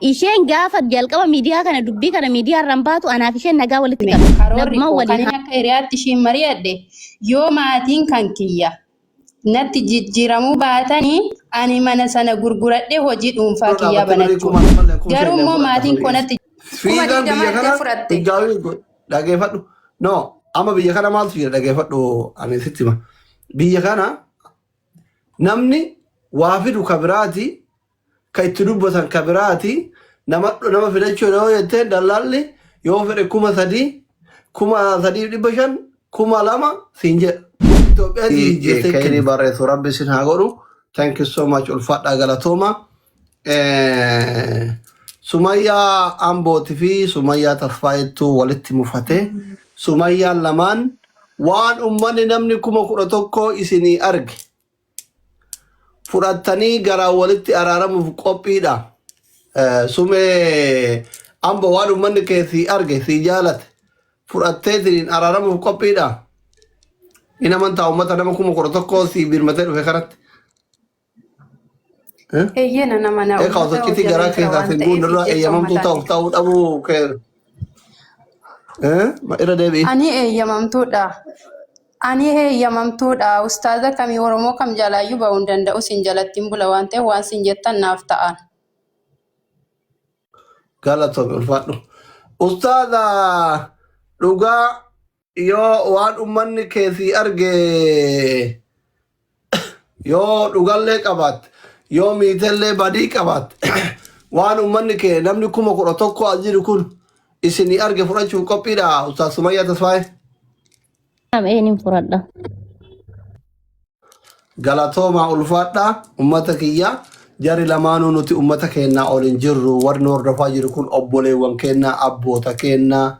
isheen gaafa jalqaba miidiyaa kana dubbii kana miidiyaa irraan baatu anaaf isheen nagaa walitti qabu. Karoorri kan akka hiriyaatti isheen mari'adde yoo maatiin kan kiyya natti jijjiiramuu baatanii ani mana sana gurguradhe hojii dhuunfaa kiyyaa banachuu. Garuu immoo maatiin konatti fiigan biyya kana dhageeffadhu. No, amma biyya kana maaltu jira dhageeffadhu ani sitti hima. Biyya kana namni waa fidu kabiraati ka itti dubbatan kabiraati nama fidachuu yoo jettee dallaalli yoo fedhe 3,000 1,500 2,000 siin jedha. Kayni barreessu rabbi sin haa godhu. Thank you so much ulfaadhaa galatooma. Sumayyaa Ambooti fi Sumayyaa Tasfaayettuu walitti mufate. Sumayyaan lamaan waan ummanni namni 11,000 isinii arge fudhattanii garaa walitti araaramuuf qophiidha. Sumee Ambo waan ummanni keessii arge si jaalate fudhattee isiniin araaramuuf qophiidha. Ina amantaa ummata nama 11,000 si birmatee dhufe kanatti. Eeyyena nama na Eka sochiti garaa keessaa si guunirraa eeyyamamtuu ta'uu dhabuu keera. Ma ira deebi'i. Ani eeyyamamtuudha. Ani eeyyamamtuudha. Ustaaza kamii Oromoo kam jalaayyuu ba'uu hin danda'u sin jalattiin bula waan ta'eef waan sin jettan naaf ta'an. Galatoome ulfaadhu. Ustaaza dhugaa yoo waan ummanni keessii arge yoo dhugallee qabaatte yoo miitellee badii qabaatte waan ummanni kee namni 11,000 as jiru kun isinii arge fudhachuuf qophiidha. Ustaaz Sumayyaa Tasfaayee. Eenyuun fudhadha. Galatooma ulfaadha ummata kiyya jari lamaanuu nuti ummata keenyaa olin jirru warri hordofaa jiru kun obboleewwan keenyaa abboota keenyaa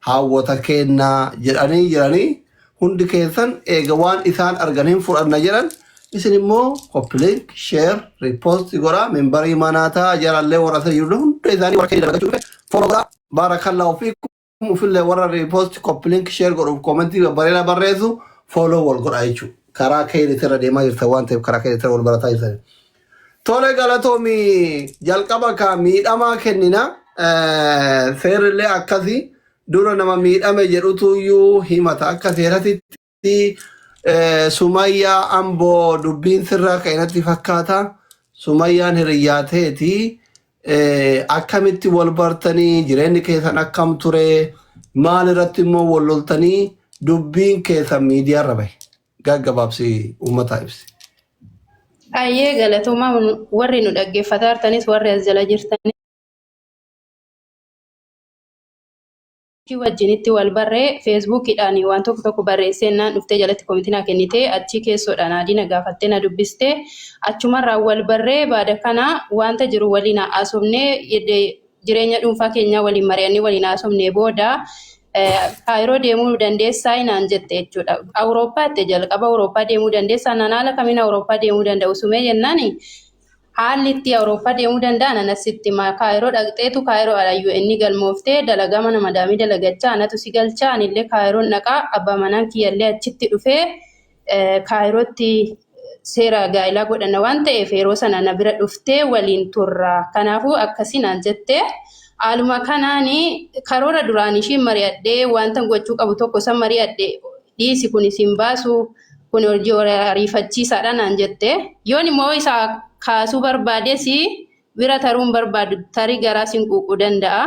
haawwota keenyaa jedhanii hundi keessan eega waan isaan arganiin fudhanna jedhan isin immoo copy link share repost godhaa membarii manaataa jarallee warra isa jiru hunda isaanii warra keenya dalagachuu dhufe follow barakallahu fiikum ufillee warra repost copy link share godhuuf commentii bareeda barreessu follow wal godhaa jechuudha. Karaa keetirra deemaa jirta waan ta'eef karaa keetirra wal barataa jirtan. Tole galatoomi jalqaba ka miidhamaa kennina seerillee akkasii dura nama miidhame jedhutuyyuu himata akka seeratitti Sumayyaa Amboo dubbiin sirraa ka'inatti fakkaata. Sumayyaan hiriyyaateeti akkamitti wal bartanii jireenyi keessan akkam ture maal irratti immoo wal loltanii dubbiin keessan miidiyaarra bahe gaggabaabsi uummataa ibsi. Ayyee galatooma warri nu dhaggeeffataa jirtanis warri as jala jirtanis wajjinitti wal barree feesbuukidhaan waan tokko barreessennaan dhuftee jalatti koomitii kennitee achi keessoodhaan adiina gaafattee na dubbistee achumarraa wal barree baada kana wanta jiru waliin haasofnee jireenya dhuunfaa keenyaa waliin mari'annee waliin haasofnee booda Kaayiroo deemuu dandeessaa naan jette jechuudha. Awurooppaatti jalqaba Awurooppaa deemuu dandeessaa naan haala kamiin Awurooppaa deemuu danda'u sumee jennaani haalli itti Awurooppaa deemuu danda'an anasitti Kaayiroo dhaqxeetu Kaayiroo alayyuu inni galmooftee dalagaa mana madaamii dalagachaa anatu si galchaa anillee Kaayiroon dhaqaa abbaa manaan kiyyallee achitti dhufee Kaayirootti seera gaa'ilaa godhanna waan ta'eef yeroo sana na bira dhuftee waliin turra. Kanaafuu akkasii naan jettee Aluma kanaani karoora duraan ishiin mari'adhee wanta gochuu qabu tokko san mari'adhee dhiisi kun isin baasu kun hojii ariifachiisaadha naan jette. Yoon immoo isa kaasuu barbaades bira taruun barbaadu tarii garaa sin quuquu danda'a.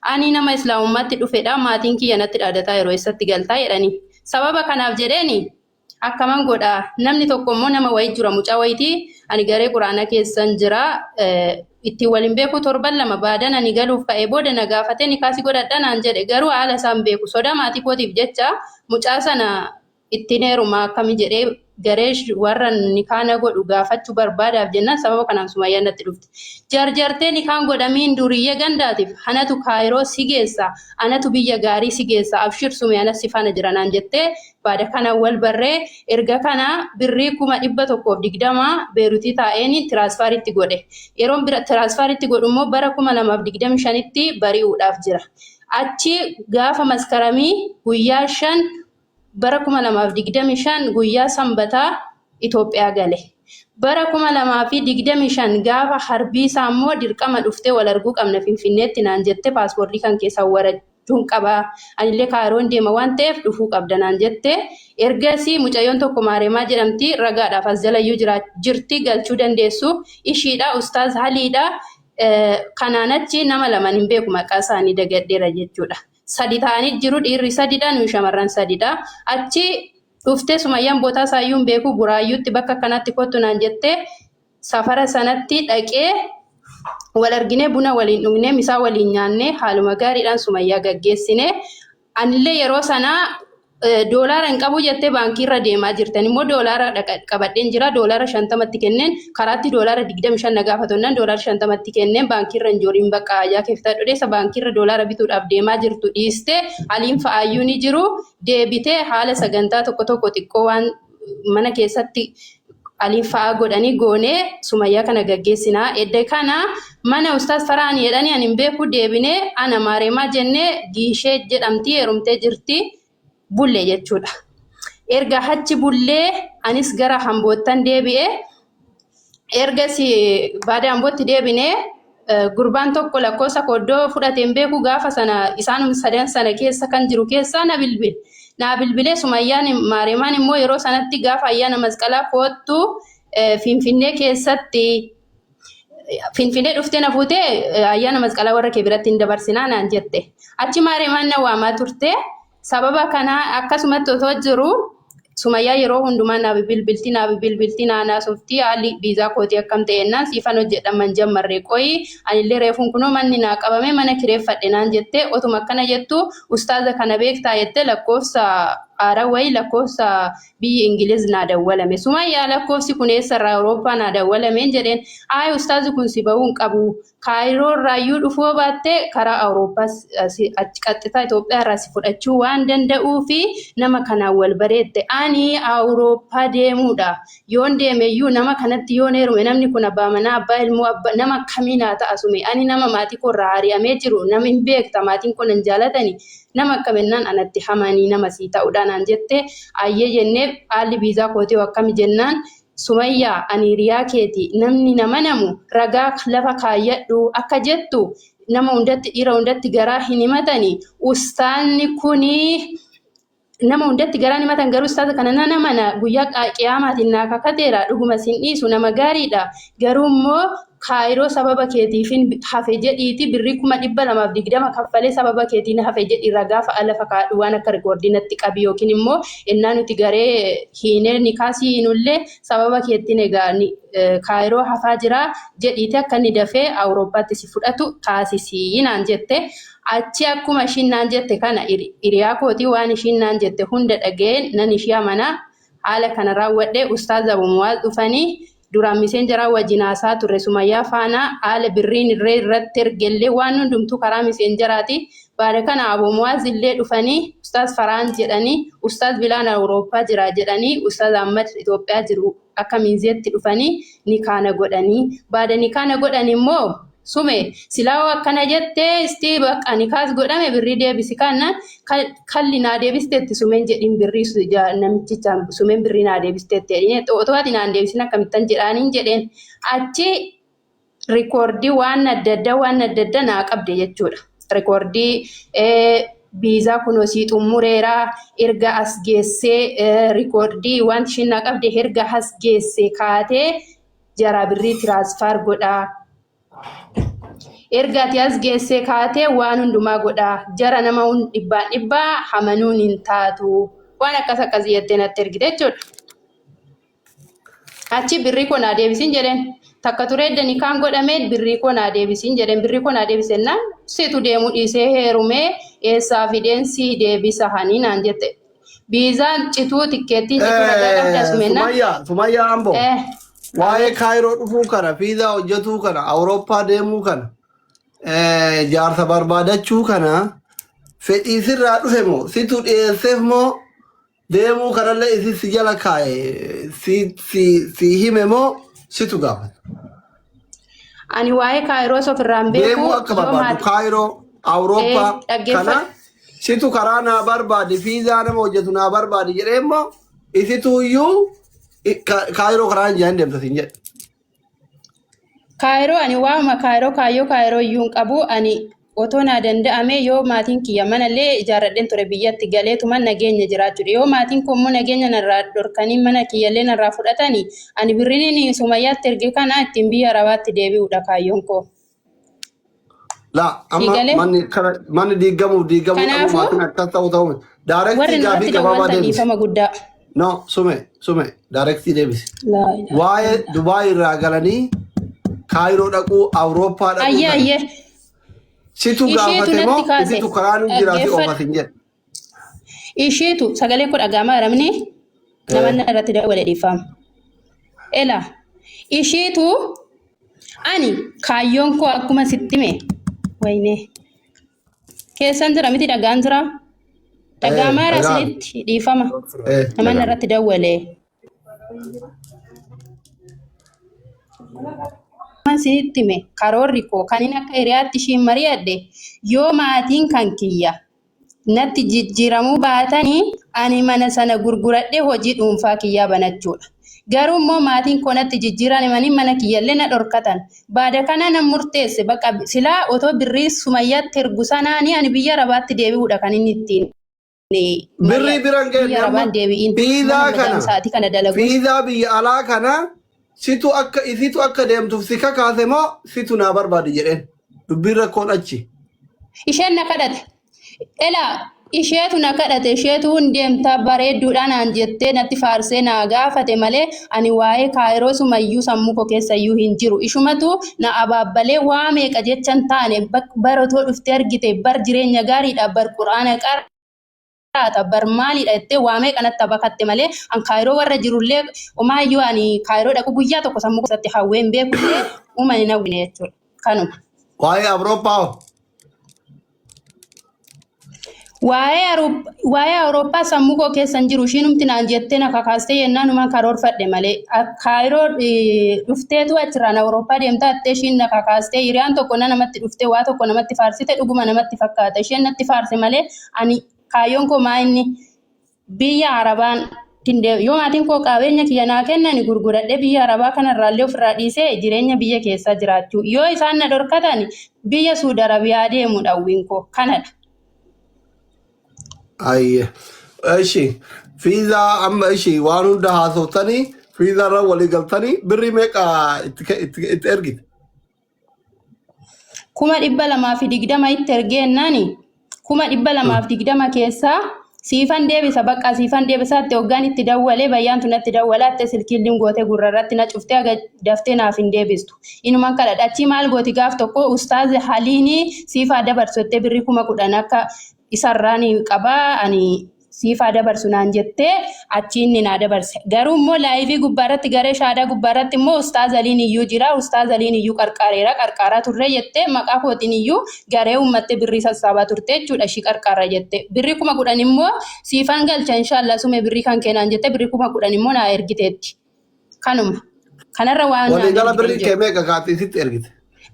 Ani nama islaamummaatti dhufedha maatiin kiyya natti dhaadataa yeroo eessatti galtaa jedhani. Sababa kanaaf jedheeni akkaman godha namni tokko immoo nama wayii jira mucaa wayitii ani garee quraana keessan jira itti waliin beeku torban lama baadan ani galuuf ka'ee booda na gaafatee ni kaasii godhadha naan jedhe garuu haala isaan beeku sodaa maatii kootiif jecha mucaa sana ittiin heerumaa akkami jedhee garee warra ni kaana godhu gaafachuu barbaadaaf jennaan sababa kanaan Sumayyaan natti dhufte. Jarjartee ni kaan godhamiin duriyyee gandaatiif anatu Kaayiroo si geessa anatu biyya gaarii si geessa abshir Sumee anas si faana jira naan jettee baada kana wal barree erga kana birrii 120 Beerutii taa'een tiraansfaaritti godhe. Yeroon bira tiraansfaaritti godhu immoo bara 2025tti bari'uudhaaf jira. Achi gaafa maskaramii guyyaa 5 bara 2025 guyyaa sanbataa Itoophiyaa gale. bara 2025 gaafa harbii isaa immoo dirqama dhuftee wal arguu qabna Finfinneetti naan jette paaspoortii kan keessa warachuun qaba anillee Kaayiroon deema waan ta'eef dhufuu qabda naan jette ergasii mucayyoon tokko Maareemaa jedhamti ragaadhaaf as jalayyuu jirti galchuu dandeessu ishiidha ustaaz Haliidha kanaan achi nama lama hin beeku maqaa isaanii dagadheera jechuudha sadi ta'anii jiru dhiirri sadidha nu shamarran sadidha achi dhuftee Sumayyaan bootaa isaayyuu hin beeku Buraayyuutti bakka kanatti kottu naan jette safara sanatti dhaqee wal argine buna waliin dhugne misaa waliin nyaanne haaluma gaariidhaan Sumayyaa gaggeessine anillee yeroo sana doolaara hin qabu jettee baankii irra deemaa jirtan immoo doolaara qabadheen jira doolaara 50tti kenneen karaatti doolaara 25 na gaafatonnaan doolaara 50tti kenneen baankii irra injooriin bakka ayyaa keeftaa dhodheessa baankii irra doolaara bituudhaaf deemaa jirtu dhiiste aliin fa'aayyuu ni jiru deebitee haala sagantaa tokko xiqqoo waan mana keessatti aliin fa'aa godhanii goonee Sumayyaa kana gaggeessinaa edda kana mana ustaas Faraan jedhanii ani hin beeku deebinee ana Maareemaa jennee giishee jedhamti heerumtee jirti bulle jechuudha erga hachi bullee anis gara Hamboottan deebi'ee ergasii baada Hambootti deebinee gurbaan tokko lakkoosa koddoo fudhateen beeku gaafa sana isaanum sadan sana keessa kan jiru keessaa na bilbilee Sumayyaan Maareemaan immoo yeroo sanatti gaafa ayyaana masqalaa koottu Finfinnee keessatti Finfinnee dhuftee na fuutee ayyaana masqalaa warra kee biratti hin dabarsinaa naan jette achi Maareemaan na waamaa turte sababa kana akkasumatti osoo jiru Sumayyaa yeroo hundumaa naa bilbilti naanaa softii haalli viizaa kootii akkam ta'ennaan siifan hojjedhaman jammarree qoyi anillee reefuun kunoo manni naa qabame mana kireeffadhe naan jette otuma akkana jettu ustaaza kana beektaa jette lakkoofsa Araway lakkoofsa biyya Ingiliz naa dawwalame Sumayyaa lakkoofsi kun eessarraa Awurooppaa naa dawwalameen jedheen ay ustaazi kun si ba'uun qabu Kaayiroo irraayyuu dhufuu baattee karaa Awurooppaa achi qaxxitaa Itoophiyaa irraa si fudhachuu waan danda'uu fi nama kanaan wal bareette ani Awurooppaa deemuudha yoon deemeyyuu nama kanatti yoon heerume namni kun abbaa manaa abbaa ilmoo nama kamiinaa ta'a sume ani nama maatii koo irraa ari'amee jiru nama hin beekta maatiin kun hin jaalatani nama akkamennaan anatti hamanii nama sii ta'uudhaan aan jette ayyee jennee haalli viizaa kootii akkami jennaan Sumayyaa ani hiriyaa keeti namni nama namu ragaa lafa kaayyadhu akka jettu nama hundatti dhiira hundatti garaa hin himatani ustaanni kunii nama hundatti garaa hin himatan garuu ustaaza kana nama guyyaa qiyaamaatiin naa kakateera dhuguma sin dhiisu nama gaariidha garuu immoo Kaayiroo sababa keetiifin hafe jedhiiti birrii 220 kaffalee sababa keetiin hafe jedhi ragaa fa'a lafa kaadhu waan akka rikoordinatti qabi yookiin immoo innaa nuti garee hiinee ni kaasiinullee sababa keetiin egaa Kaayiroo hafaa jira jedhiiti akka inni dafee Awurooppaatti si fudhatu taasisii naan jette achi akkuma ishiin naan jette kana hiriyaa kootii waan ishiin naan jette hunda dhageen nan ishii amana haala kana raawwadhe ustaaza Abumuwaaz dhufanii duraan miseenjaraa wajjin haasaa turre Sumayyaa faana haala birriin irratti ergellee waan hundumtuu karaa miseenjaraati baada kana Abumuwaaz illee dhufanii ustaaz Faraan jedhanii ustaaz Bilaan Awurooppaa jira jedhanii ustaaz Ahmad Itoophiyaa jiru akka miizeetti dhufanii ni kaana godhanii baada ni kaana godhanii immoo sume silaa akkana jettee isti bakka ni kaas godhame birrii deebisi kana kalli naa deebisteetti sumeen jedhin birrii namichicha sumeen birrii naa deebisteetti jedhine xootooti naan deebisin akkamittan jedhaaniin jedheen achi rikoordii waan adda addaa naa qabde jechuudha rikoordii viizaa kunoo sii xumureeraa erga as geessee rikoordii wanti ishiin naa qabde erga as geessee kaatee jara birrii tiraansfaar godhaa ergaati as geessee kaatee waan hundumaa godhaa jara nama dhibbaa hamanuun hin taatu waan akkas jettee natti ergite jechuudha. Achi birrii koo naa deebisiin jedheen takka turee danii kaan godhamee birrii koo naa deebisiin jedheen birrii koo naa deebisennaan situ deemuu dhiisee heerumee eessaa fideensi deebisa hanii naan jette. Viizaan cituu tikkeettii cituu ragaa qabda sumennaan. Sumayyaa Amboo. Waa'ee Kaayiroo dhufuu kana viizaa hojjetuu kana Awurooppaa deemuu kana jaarsa barbaadachuu kana fedhii sirraa dhufe moo situ dhiyeesseef moo deemuu kanallee isi si jala kaa'e si hime moo situ gaafata. Ani waa'ee Kaayiroo ofirraan beeku deemuu akka barbaadu Kaayiroo Awurooppaa kana situ karaa naa barbaade viizaa nama hojjetu naa barbaade jedhee immoo isitu iyyuu Kaayiroo karaa hin jaan deemta siin jedhe. Kaayiroo ani waama kaayiroo iyyuu qabu ani otoo naa danda'ame yoo maatiin kiyya manallee ijaarradheen ture biyyatti galeetuma nageenya jiraachuudha. Yoo maatiin kun immoo nageenya narraa dhorkanii mana kiyyallee narraa fudhatanii ani birriin Sumayyaatti erge kana ittiin biyya Arabaatti deebi'uudha kaayyoon koo. La amma manni diigamuuf Kanaafuu maatiin akkas ta'u warri daarektii nurratti gaafii gabaabaa dawwaltan deebise. dhiifama guddaa. No sume daarektii deebise. Laa ilaaha. Waa'ee Dubaay irraa galanii Kaayiroo dhaquu Awurooppaa dhaquu Ayyee. situ Isheetu gaafate moo natti kaase. isitu karaa nu jiraate Dhaggeeffadhu. oofatin jedhe. Isheetu sagalee koo dhagaamaa ramne namanna irratti dawwale dhiifama. Ela isheetu ani kaayyoon koo akkuma sitti mee wayne keessan jira miti dhagaan jira dhagaamaa dhagaan. rasinitti dhiifama namanna dhagaan. irratti dawwale. Sitti mee karoorri koo kan inni akka hiriyaatti ishiin mari'adhe yoo maatiin kan kiyya natti jijjiiramuu baatanii ani mana sana gurguradhee hojii dhuunfaa kiyyaa banachuudha. Garuu immoo maatiin koo natti jijjiiramanii mana kiyyallee na dhorkatan. Baada kana nan murteesse bakka silaa otoo birrii Sumayyaatti ergu sanaanii ani biyya Arabaatti deebi'uudha kan inni ittiin. Birrii biran Biyya Arabaan deebi'iin fiizaa mana sa'aatii kana dalagu. fiizaa biyya alaa kana isitu akka deemtuuf si kakaase moo situ naa barbaade jedheen dubbiin rakkoon achi. Isheen na kadhate. Elaa isheetu na kadhate isheetu hundeemta bareedduudhaan aan jettee natti faarsee naa gaafate malee ani waa'ee Kaayiroo Sumayyuu sammuu koo keessayyuu hin jiru. Ishumatu na abaabbalee waa meeqa jechan taane baratoo dhuftee argite bar jireenya gaariidha bar quraana qaraata bar maaliidha jettee waa meeqa natti abakatte malee an Kaayiroo warra jirullee umaayyuu ani Kaayiroo dhaqu guyyaa tokko sammuu keessatti hawween beekullee uumani na wine jechuudha. Kanuma. Waa'ee Awurooppaa Waa'ee Awurooppaa sammuu koo keessan jiru ishiinumti naan jettee na kakaastee yennaan numan karoorfadhe malee Kaayiroo dhufteetu achirraan Awurooppaa deemtaa jettee ishiin na kakaastee hiriyaan tokko namatti dhuftee waa tokko namatti faarsite dhuguma namatti fakkaata isheen natti faarse malee ani kaayyoon koo maa inni biyya Arabaan yoo maatiin koo qabeenya kiyya naa kennan gurguradhee biyya Arabaa kanarraallee ofirraa dhiisee jireenya biyya keessaa jiraachuu yoo isaan na dhorkatan biyya Suudi Arabiyaa deemu dhawwiin koo kanadha. ayye ishi fiizaa amma ishi waan hunda haasoftanii fiizaa irra walii galtanii birrii meeqa itti ergite. 220 itti ergeennaani 220 keessaa siifan deebisa bakka siifan deebisaatti hoggaan itti dawwalee bayyaan tunatti dawwalaatte silkiilliin gootee gurrarratti na cuftee daftee naaf hin deebistu. Inuman kadhadha achi maal gooti gaaf tokko ustaazi Haliinii siifaa dabarsuttee birrii 10,000 akka isarraan qabaa ani siifaa dabarsu naan jettee achi inni naa dabarse. Garuu immoo laayivii gubbaarratti garee shaadaa gubbaarratti immoo ustaaz Aliin iyyuu jira ustaaz Aliin iyyuu qarqaaraa turre jettee maqaa kootiin iyyuu garee uummattee birrii sassaabaa turte jechuudha ishii qarqaara jette. Birrii 10,000 immoo siifan galcha inshaallah sume birrii kan keenan jette birrii 10,000 immoo naa ergiteetti. Kanuma. Kanarra waan walii gala birrii kee meeqa kaatee sitti ergite.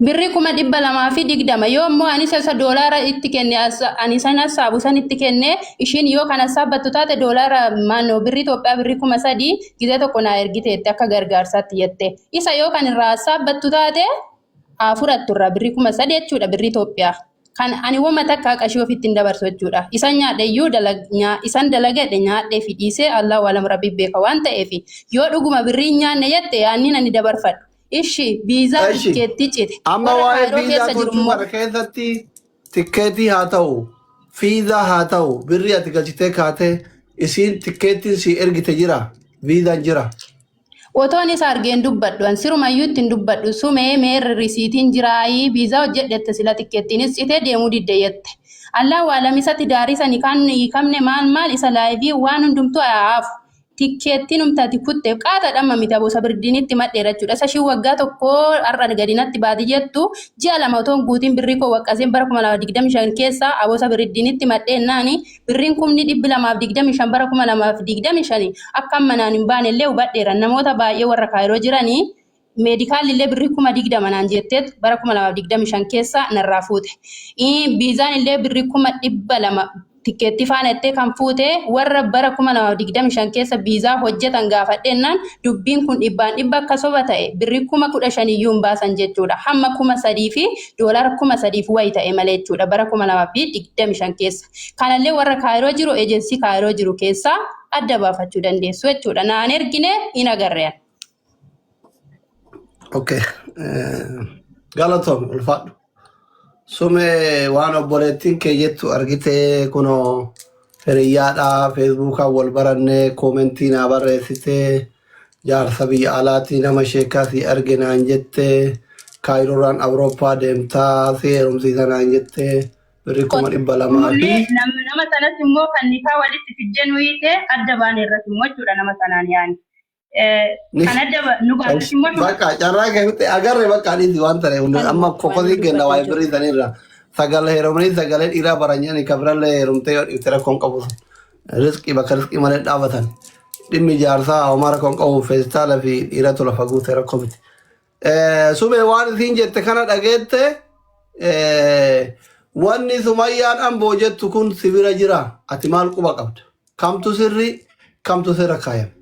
Birrii 220 yoo immoo ani isa doolaara itti kenne ani sana saabu san itti kenne ishiin yoo kana saabbattu taate doolaara maannoo birrii Itoophiyaa birrii 3,000 gizee tokko naa ergiteetti akka gargaarsaatti jette. Isa yoo kan irraa saabbattu taate fudhattu irraa birrii 3,000 jechuudha birrii Itoophiyaa. Kan ani wama takka qashii ofitti hin dabarsu jechuudha. Isan nyaadhe iyyuu isan dalagadhe nyaadhee fi dhiisee Allah waalam rabbi beeka waan ta'eef yoo dhuguma birrii nyaanne jette yaanni ani dabarfadhu. Ishi biizaa tikkeetti cite. Amma waa'ee fiizaa gochuu kana keessatti tikkeetii haa ta'u fiizaa haa ta'u birrii ati galchitee kaatee isiin tikkeettiin si ergite jira viizaan jira. Otoon isa argeen dubbadhu an sirumayyuu ittiin dubbadhu sumee meerri risiitiin jiraayii biizaa hojjedhette sila tikkeettiinis citee deemuu didde jette. Allah waalamisatti daarii sani kan hiikamne maal isa laayivii waan hundumtuu haafu. Tikkeettiin umtaati kutte qaataadhaan mita bosa birdiinitti madheera jechuudha. Isa ishii waggaa tokko har'a gadinatti baati jettu ji'a 2 otoon guutiin birrii koo waqqaseen bara 2025 keessa abosa birdiinitti madheennaani birriin 225 bara 2025 akka manaan hin baane illee hubadheera. Namoota baay'ee warra Kaayiroo jiranii meedikaalli illee birrii 20,000 naan jetteet bara 2025 keessa narraa fuute. Biizaan illee birrii 200 tikkeetti faanettee kan fuute warra bara 2025 keessa viizaa hojjetan gaafadhennaan dubbiin kun dhibbaan dhibba akka soba ta'e birrii 15,000 iyyuu hin baasan jechuudha. Hamma 3,000 fi doolara 3,000 wayi ta'e malee jechuudha bara 2025 keessa. Kanallee warra Kaayiroo jiru eejensii Kaayiroo jiru keessaa adda baafachuu dandeessu jechuudha. Naan ergine hin agarreen. Okay. Galatoom ulfaadhu. Sume waan obboleettiin kee jettu argitee kunoo hiriyyaadhaa feesbuukaa wal barannee koomentii naa barreessitee jaarsa biyya alaatii nama sheekaasii arginaan jettee Kaayiroodhaan Awurooppaa deemtaa si heerumsiisa naan jettee birrii 200,000 fi nama sanas immoo kan nikaa walitti fidjeen wiite adda baane irratti immoo jechuudha nama sanaan yaani. Kan adda nu baasutti immoo bakka carraa keessatti agarre bakka adiiti waan ta'e amma kokosii kenna waa'ee birrii sanirra sagalee heerumanii sagalee dhiiraa baranyanii kabirallee heerumtee yoo dhiifte rakkoon qabu riskii bakka riskii malee dhaabatan dhimmi jaarsaa homaa rakkoon qabu feestaala fi dhiira tola faguute rakkoo miti. Sumee waan isiin jette kana dhageette wanni Sumayyaan Amboo jettu kun sibira jira ati maal quba qabda kamtu sirri kamtu sirra kaayame.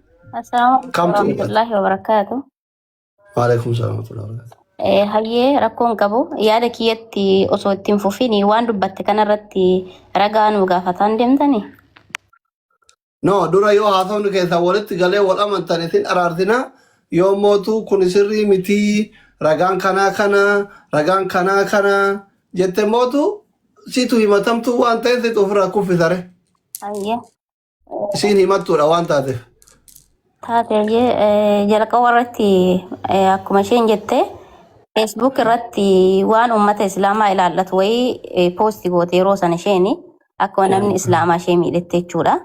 Assalamualaikum warahmatullahi wabarakatuh. Waalaikumsalam warahmatullahi wabarakatuh. Hayyee rakkoon qabu yaada kiyyatti osoo ittiin fufini waan dubbatte kanarratti ragaa nu gaafataan deemtani. No, dura yoo haasofni keessaa walitti galee wal amantan isin araarsina yoo mootu kun sirrii miti ragaan kanaa kana jette mootu situ himatamtu waan ta'eef situ ofirraa kuffisare. Hayyee. Isin himattuudha waan taateef. Taatee jalqaba irratti akkuma isheen jette Facebook irratti waan uummata Islaamaa ilaallatu wayii poosti goote yeroo sana isheeni akkuma namni Islaamaa ishee miidhatte jechuudha.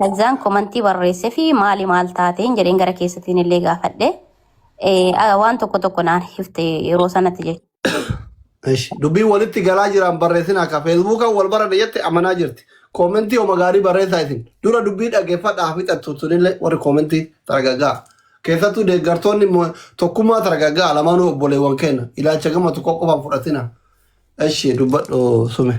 Kazaan komantii barreesse fi maal taateen jedheen gara keessatiin illee gaafadhe waan tokko naan hifte yeroo sanatti jechuudha. Dubbiin walitti galaa jiran barreessin akka Feesbuukaan wal baranne jette amanaa jirti. Koomentii oma gaarii barreessaa isin dura dubbii dhaggeeffadhaa fixattu sunillee warri koomentii targaggaa keessattuu deeggartoonni tokkummaa targaggaa lamaanuu obboleewwan kenna ilaalcha gamatu qoqqofaan fudhatina. Eshi dubbadhu Sume.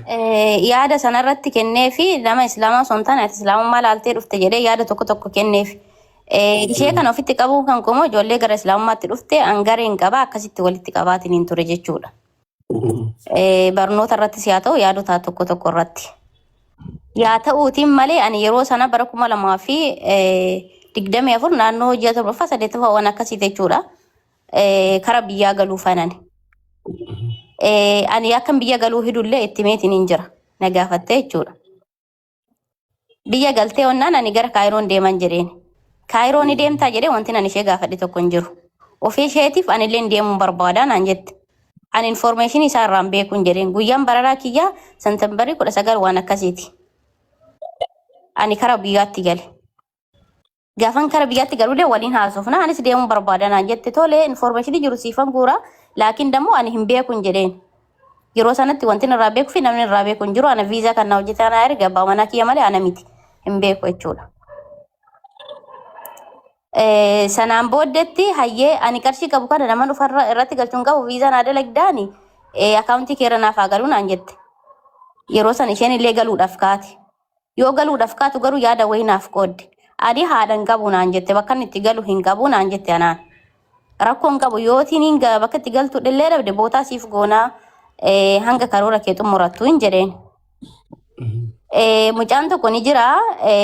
Yaada sanarratti kennee fi nama Islaamaa osoo hin taane ati Islaamummaa laaltee dhufte jedhee yaada tokko kenneef. Ishee kana ofitti qabuu kan qomoo ijoollee gara Islaamummaatti dhufte hangareen qabaa akkasitti walitti qabaatiin hin ture jechuudha. Barnoota irrattis yaa ta'u yaadota tokko irratti. Yaa ta'uutiin malee ani yeroo sana bara 2024 naannoo hojii torbaffaa 8 waan akkasii jechuudha. Kara biyyaa galuu fanani. Ani akkan biyya galuu hidullee itti meetiin hin jira na gaafatte jechuudha. Biyya galtee onnaan ani gara Kaayiroon deeman jedheen. Kaayiroon ni deemtaa jedhee wanti ani ishee gaafadhe tokko hin jiru. Ofii isheetiif ani illee deemuun barbaadaa naan jette. Ani information isaa irraan beekuun jedheen guyyaan bararaa kiyyaa Santambarii 19 waan akkasiiti. Ani kara biyyaatti gale. Gaafan kara biyyaatti galullee waliin haasofna anis deemuun barbaadaa naan jette tole information jiru siifan guura laakiin dammoo ani hin beekuun jedheen. Yeroo sanatti wanti irraa beekuu fi namni irraa beekuun jiru ana viizaa kan na hojjetan erga abbaa manaa kiyya malee ana miti hin beeku jechuudha. Sanaan booddetti hayyee ani qarshii qabu kana nama dhufarra irratti galchuun qabu viizaa naa dalagdaani akaawuntii keerra naaf haa galuu naan jette. Yeroo san isheen illee galuudhaaf kaate. Yoo galuudhaaf kaatu garuu yaada wayii naaf qoodde. Adi haadhan qabu naan jette bakka inni itti galu hin qabu naan jette anaan. Rakkoon qabu yootiin bakka itti galtu illee dhabde bootaa siif goonaa hanga karoora kee xumurattu hin jedheen. Mucaan tokko ni jira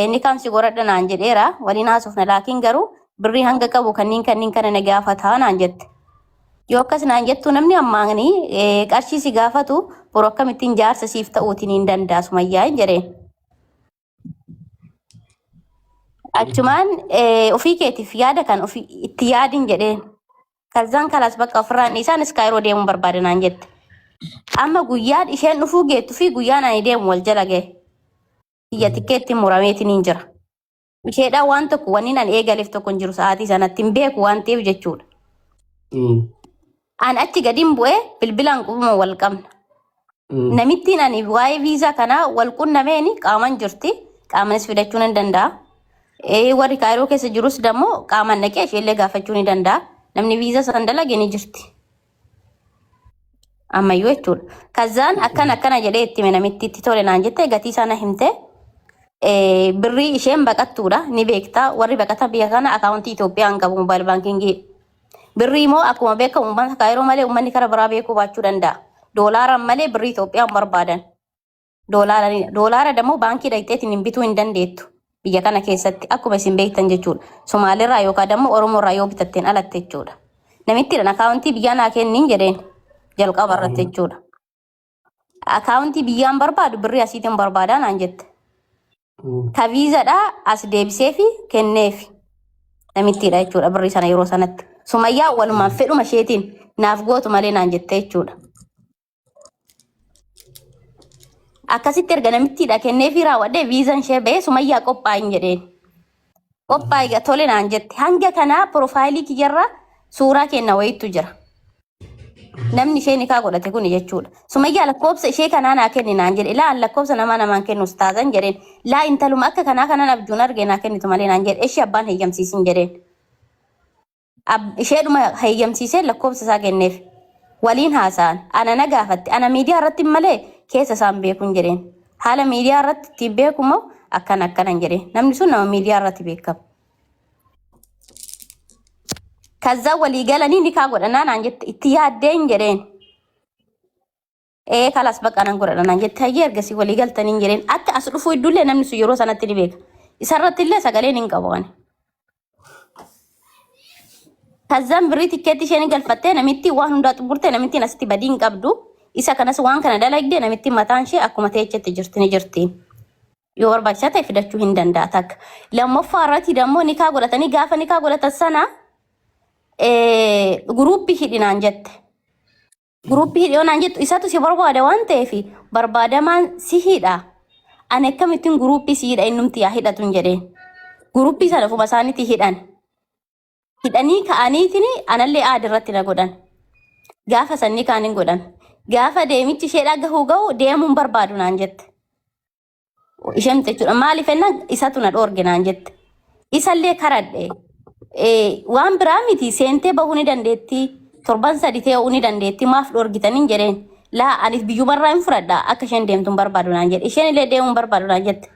ni kamsi goradha naan jedheera waliin haasofna laakiin garuu birrii hanga qabu kanneen kana na gaafataa naan jette. Yoo akkas naan jettu namni ammaanii qarshii si gaafatu boroo akkamittiin jaarsa siif ta'uutiin hin danda'a Sumayyaa hin jedheen. Achumaan ofii keetiif yaada kan itti yaadin jedheen. Kazaan kalaas bakka ofirraan isaanis Kaayiroo deemuun barbaadanaan jette. Amma guyyaan isheen dhufuu geettu fi guyyaan ani deemu wal jala gahe. Biyya tikkeetti murameetiin hin jira. Isheedhaan waan tokko wanni ani eegaleef tokko hin jiru sa'aatii sanatti hin beeku waan ta'eef jechuudha. Ani achi gadiin bu'ee bilbilaan qubuma wal qabna. Namittiin ani waa'ee viizaa kanaa wal qunnameeni qaaman jirti. Qaamanis fidachuu ni danda'a. Warri Kaayiroo keessa jirus dammoo qaaman naqee isheellee gaafachuu ni danda'a. Namni viizaa san dalage ni jirti. Ammayyuu jechuudha. Kazaan akkana jedhee itti namitti itti tole naan jette gatii sana himte. birrii isheen baqattuudha ni beektaa warri baqatan biyya kana akaawuntii Itoophiyaan qabu mobaayil baankingii birrii immoo akkuma beekamu uummata kaayiroo malee uummanni kara biraa beekuu baachuu danda'a doolaaraan malee birrii Itoophiyaan barbaadan doolaara dammoo baankii dhaqxeetiin hin bituu hin dandeettu biyya kana keessatti akkuma isin beektan jechuudha Somaaliirraa yookaan dammoo Oromoorraa yoo bitatteen alatte jechuudha namittiidhaan akaawuntii biyyaa naa kenniin jedheen jalqaba irratti jechuudha akaawuntii biyyaan barbaadu birrii asiitiin barbaadaa naan jette. Ka viizaadhaa as deebisee fi kenneef namittiidha jechuudha birrii sana yeroo sanatti sumayyaa walumaan fedhuma isheetiin naaf gootu malee naan jette jechuudha. Akkasitti erga namittiidha kenneefi raawwadhee viizaan ishee bahee sumayyaa qophaayin jedheen qophaayi tole naan jette hanga kanaa piroofaayilii kiyyarra suuraa kenna wayiitu jira. Namni ishee nikaa godhate kun jechuudha. Sumayyaa lakkoofsa ishee kanaa naa kenni naan jedhe laa lakkoofsa namaan kennu ustaazan jedheen laa intaluma akka kanaa kanan abjuun arge naa kennitu malee naan jedhe ishee abbaan heeyyamsiisin jedheen. Isheedhuma heeyyamsiisee lakkoofsa isaa kenneef waliin haasa'an ana na gaafatte ana miidiyaa irratti malee keessa isaan beekun jedheen haala miidiyaa irratti ittiin beekumoo akkanan jedheen namni sun nama miidiyaa irratti beekama. Kaza waliigalanii nikaa godhanaa naan jette itti yaaddeen jedheen kalas baqanan godhana naan jette hayyee ergasii waliigaltaniin jedheen akka as dhufuu iddullee namni sun yeroo sanatti ni beeka isarratti illee sagaleen hin qabu. Kazan birrii tikkeetti isheen galfattee namitti waan hundaa xumurtee namittiin asitti badii hin qabdu isa kanas waan kana dalagdee namitti mataan ishee akkuma teechetti jirti yoo barbaachisaa ta'e fidachuu hin danda'a takka lammaffaa irratti dammoo nikaa godhatanii gaafa nikaa godhatan sana gruuppii hidhinaan jette. Gruuppii hidhinaan jettu isatu si barbaada waan ta'eef barbaadamaan si hidha. Ani akkamittiin gruuppii si hidha innumti yaa hidhatun jedheen. Gruuppii sana fuma isaaniitti hidhan. Hidhanii ka'aniitiin anallee aada irratti na godhan. Gaafa sanni kaanin godhan. Gaafa deemichi ishee dhagahuu ga'u deemuun barbaadu naan jette. Isheen jechuudha maaliif ennaa isatu na dhoorge naan jette. Isallee karadhe. Waan biraa miti seentee bahuu ni dandeetti torban sadi ta'uu ni dandeetti maaf dhoorgitaniin jedheen laa anis biyyumarraa hin fudhadha akka isheen deemtuun barbaadu naan jedhe isheen illee deemuun barbaadu naan jette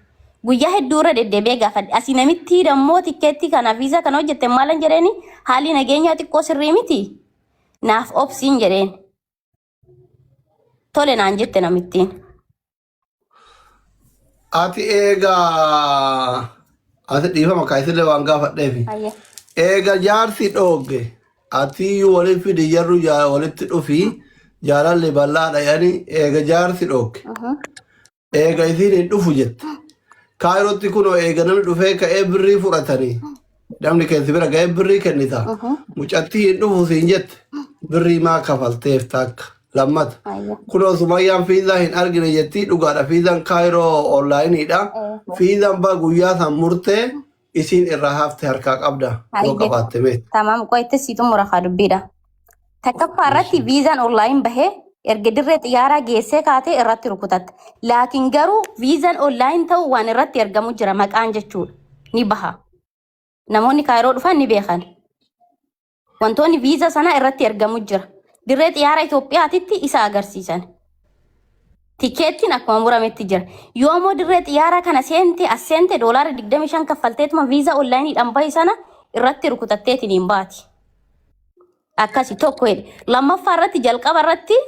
guyyaa hedduu irra deddeebi'ee gaafadhe asii namitti dammoo tikkeetti kana viizaa kana hojjette maalan jedheeni haalli nageenyaa xiqqoo sirrii miti naaf obsiin jedheen tole naan jette namittiin. Ati eegaa ati dhiifama kaayisillee waan gaafadheefi. Eega jaarsi dhooge atiyyuu waliin fidi jarru walitti dhufi jaalalli bal'aadha yani eega jaarsi dhooge eega isiin hin dhufu jette kaayirootti kunoo eega namni dhufee ka'ee birrii fudhatanii namni keessi bira ga'ee birrii kennita mucattii hin dhufu siin jette birrii maa kafalteef takka lammata kunoo sumayyaan fiizaa hin argine jettii dhugaadha fiizaan kaayiroo onlaayiniidha fiizaan ba guyyaa san murtee isin irraa hafte harkaa qabda yoo qabaatte meet. Tamam qoyte siitu murakaa dubbiidha. Takkaffaa irratti viizaan onlaayin bahee erga dirree xiyyaaraa geessee kaatee irratti rukutatte. Laakiin garuu viizaan onlaayin ta'u waan irratti ergamu jira maqaan jechuudha. Ni baha. Namoonni kaayiroo dhufan ni beekan. Wantoonni viizaa sana irratti ergamu jira. Dirree xiyyaara Itoophiyaatitti isa agarsiisan. Tikeettiin akkuma murametti jira. Yoommoo dirree xiyyaaraa kana seente as seente doolaara 25 kaffalteetuma viizaa onlaayiniidhaan bahi sana irratti rukutatteetiin hin baati. Akkasi tokko jedhe. Lammaffaa irratti jalqaba irratti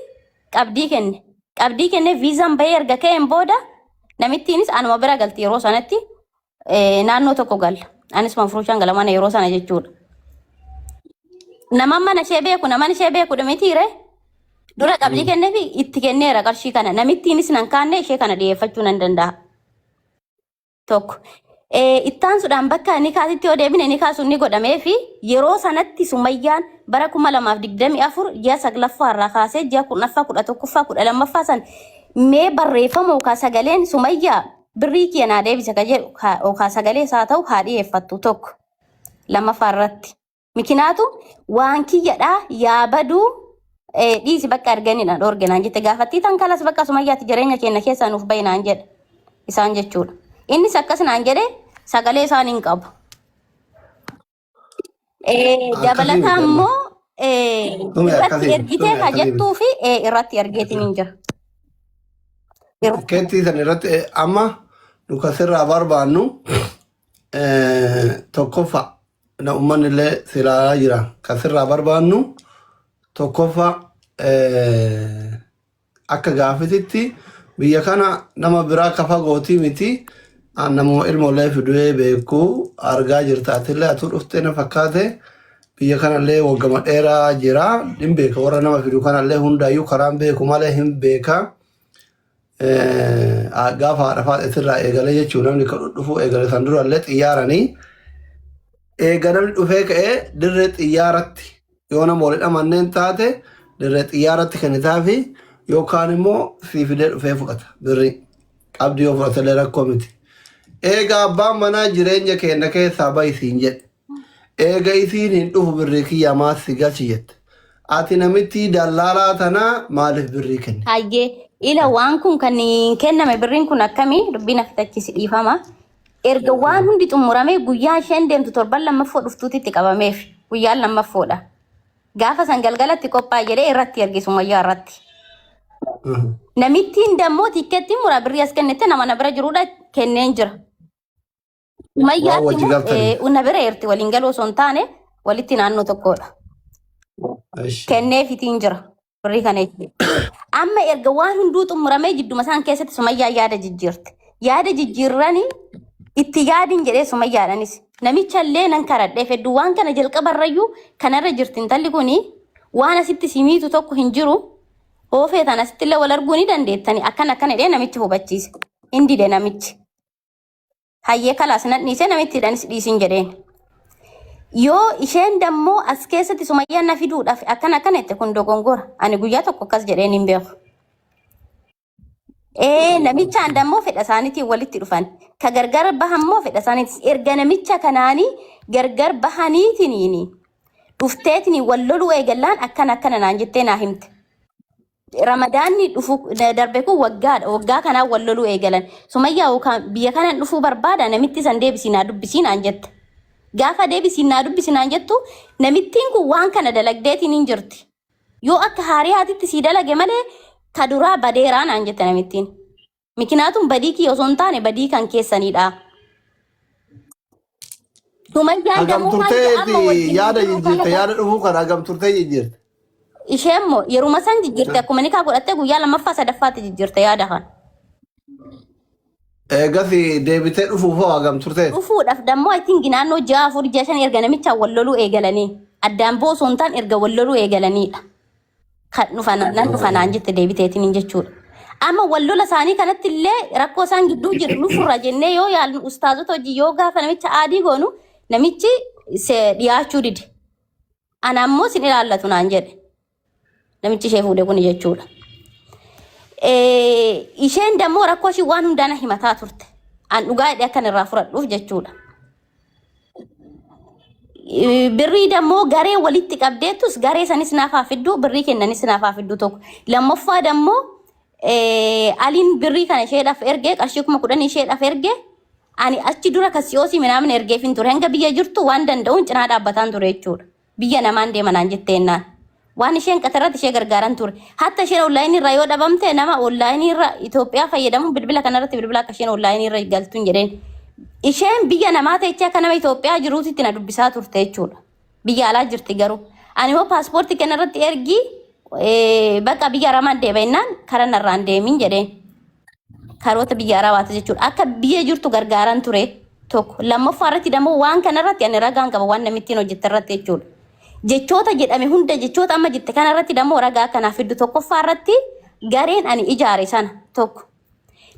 qabdii kenne. Qabdii kenne viizaan bahee erga ka'een booda namittiinis anuma bira galti yeroo sanatti naannoo tokko galla. Anis manfuruushaan gala mana yeroo sana jechuudha. Naman mana ishee beeku naman ishee beeku dhumitiire. Dura qabdii kennee fi itti kenneera qarshii kana namittiinis nan kaanne ishee kana dhiyeeffachuu nan danda'a. Tokko. Ittaan sudhaan bakka inni kaasitti yoo deebine inni kaasuun ni godhamee fi yeroo sanatti Sumayyaan bara 2024 ji'a 9ffaa irraa kaasee ji'a 10ffaa 11ffaa 12ffaa san mee barreeffama yookaan sagaleen Sumayyaa birrii kee naa deebisa ka jedhu yookaan sagalee isaa ta'u haa dhiyeeffattu tokko. Lammaffaa irratti. Mikinaatu waan kiyyadhaa yaa baduu dhiisi bakka arganidha dhoorganaan jette gaafattii tan kalas bakka Sumayyaatti jireenya keenya keessaa nuuf bayinaan jedha isaan jechuudha. Innis akkasinaan jedhe sagalee isaan hin qabu. Dabalataan immoo irratti ergitee ka jettuu fi irratti ergeetiin hin jira. Keetti san irratti amma nukasirraa barbaannu tokkoffa na uummanillee silaalaa jira kasirraa barbaannu tokkoffa akka gaafititti biyya kana nama biraa kafa gootii miti namoo ilmoolee fiduu beeku argaa jirta atillee atu dhuftee na fakkaate biyya kanallee waggama dheeraa jira hin beeka warra nama fiduu kanallee hundaayyuu karaan beeku malee hin beeka gaafa haadha faadhetirraa eegale jechuu namni kan dhufu eegale san durallee xiyyaaranii eegalamni dhufee ka'ee dirree xiyyaaratti yoo nama walidha manneen taate dirree xiyyaaratti kennitaafi yookaan immoo siifidee dhufee fudhata birrii qabdi yoo fudhatellee rakkoo miti. Eega abbaan manaa jireenya keenya keessaa bayisiin jedhe eega isiin hin dhufu birrii kiyya maassi galchi jette ati namitti dallaalaa tanaa maaliif birrii kenne? Hayyee ila waan kun kan kenname birriin kun akkamii dubbiin afitachisi dhiifama. Erga waan hundi xumuramee guyyaa isheen deemtu torban lammaffoo dhuftuutitti qabameef guyyaan lammaffoodha. Gaafa san galgalatti qophaa jedhee irratti erge Sumayyaa irratti. Namittiin dammoo tikkeettiin mura birrii as kennite nama na bira jiruudha kenneen jira. Sumayyaatti una bira erti waliin galoo osoo hin taane walitti naannoo tokkodha. Kenneefitiin jira birrii kana jechuudha. Amma erga waan hunduu xumuramee jidduma isaan keessatti Sumayyaa yaada jijjiirte. Yaada jijjiirranii itti yaadin jedhee Sumayyaadhanis namicha illee nan karadhee feddu waan kana jalqabarrayyuu kanarra jirti intalli kuni waan asitti simiitu tokko hin jiru hoofee tan asitti illee wal arguu ni dandeettani akkana jedhee namichi hubachiise indi de namichi hayyee kalaas nan dhiise namittiidhanis dhiisin jedheen yoo isheen dammoo as keessatti Sumayyaan na fiduudhaaf akkana itti kun dogongora ani guyyaa tokko akkas jedheen hin beeku. Namichaan dammoo fedha isaaniitiin walitti dhufan ka gargar bahammoo fedha isaaniitiin erga namicha kanaanii gargar bahaniitiin dhufteetiin wal loluu eegallaan akkana naan jettee naa himte. Ramadaanni dhufu darbe kun waggaa kanaa wal loluu eegalan Sumayyaa yookaan biyya kanaan dhufuu barbaada namitti san deebisii naa dubbisii naan jette. Gaafa deebisii naa dubbisii naan jettu namittiin kun waan kana dalagdeetiin hin jirti. Yoo akka haariyaatitti sii dalage malee kaduraa badeeraa naan jette namittiin. Mikinaatuun badii kiyya osoo hin taane badii kan keessanidha. Sumayyaan dammoo turteeti yaada jijjiirte yaada dhufuu kana hagam turtee jijjiirte. Isheen immoo yeruma san jijjiirte akkuma nikaa godhattee guyyaa lammaffaa sadaffaatti jijjiirte yaada kan. Eegasi deebitee dhufuuf hoo hagam turtee? Dhufuudhaaf dammoo ittiin ginaannoo 6-4-6 erga namicha wal loluu eegalanii addaan boo osoo hin taane erga wal loluu eegalanidha. Kan nan dhufanaan jette deebiteetiin jechuudha. Amma wal lola isaanii kanatti illee rakkoo isaan gidduu jiru nufurra jennee yoo yaalnu ustaazota hojii yoo gaafa namicha aadii goonu namichi dhiyaachuu dide. Ana ammoo sin ilaallatu naan jedhe. Namichi ishee fuudhe kun jechuudha. Isheen dammoo rakkoo ishii waan hundaana himataa turte. An dhugaa hidhee akkan irraa furadhuuf jechuudha. Birrii dammoo garee walitti qabdeettus garee sanis naafaa fidduu birrii kennanis naafaa fidduu tokko. Lammaffaa dammoo aliin birrii kana isheedhaaf ergee qarshii 10,000 isheedhaaf ergee ani achi dura kasiyoosii minaamin ergeef hin ture hanga biyya jirtu waan danda'uun cinaa dhaabbataan ture jechuudha. Biyya namaan deemanaan jetteennaan. Waan isheen qatarratti ishee gargaaran ture. Hatta isheen onlaayinii irraa yoo dhabamte nama onlaayinii irraa Itoophiyaa fayyadamuun bilbila kanarratti bilbila akka isheen onlaayinii irra galtuun jedheen. Isheen biyya namaa ta'e akka nama Itoophiyaa jiruutitti na dubbisaa turte jechuudha. Biyya alaa jirti garuu. Ani immoo paaspoortii kanarratti ergi bakka biyya aramaan deebi'ennaan karaa narraan deemin jedheen. Karoota biyya arabaati jechuudha. Akka biyya jirtu gargaaran ture tokko. Lammaffaa irratti dammoo waan kanarratti ani ragaan qaba waan namittiin hojjette irratti jechuudha. Jechoota jedhame hunda jechoota amma jette kanarratti dammoo ragaa kanaaf fiddu tokkoffaa irratti gareen ani ijaare sana tokko.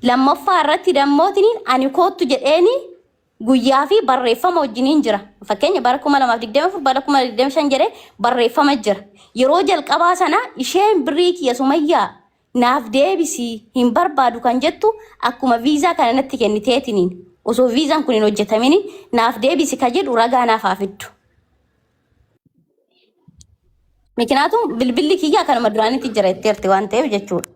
Lammaffaa irratti dammootiin ani koottu jedheeni guyyaa fi barreeffama wajjiniin jira. Fakkeenya bara 2024 bara 2025 jedhee barreeffama jira. Yeroo jalqabaa sana isheen birrii kiyya Sumayyaa naaf deebisii hin barbaadu kan jettu akkuma viizaa kana natti kenniteetiniin osoo viizaan kun hin hojjetamin naaf deebisi ka jedhu ragaa naaf haa fiddu. Mikinaatuun bilbilli kiyyaa kanuma duraanitti jira itteerti waan ta'eef jechuudha.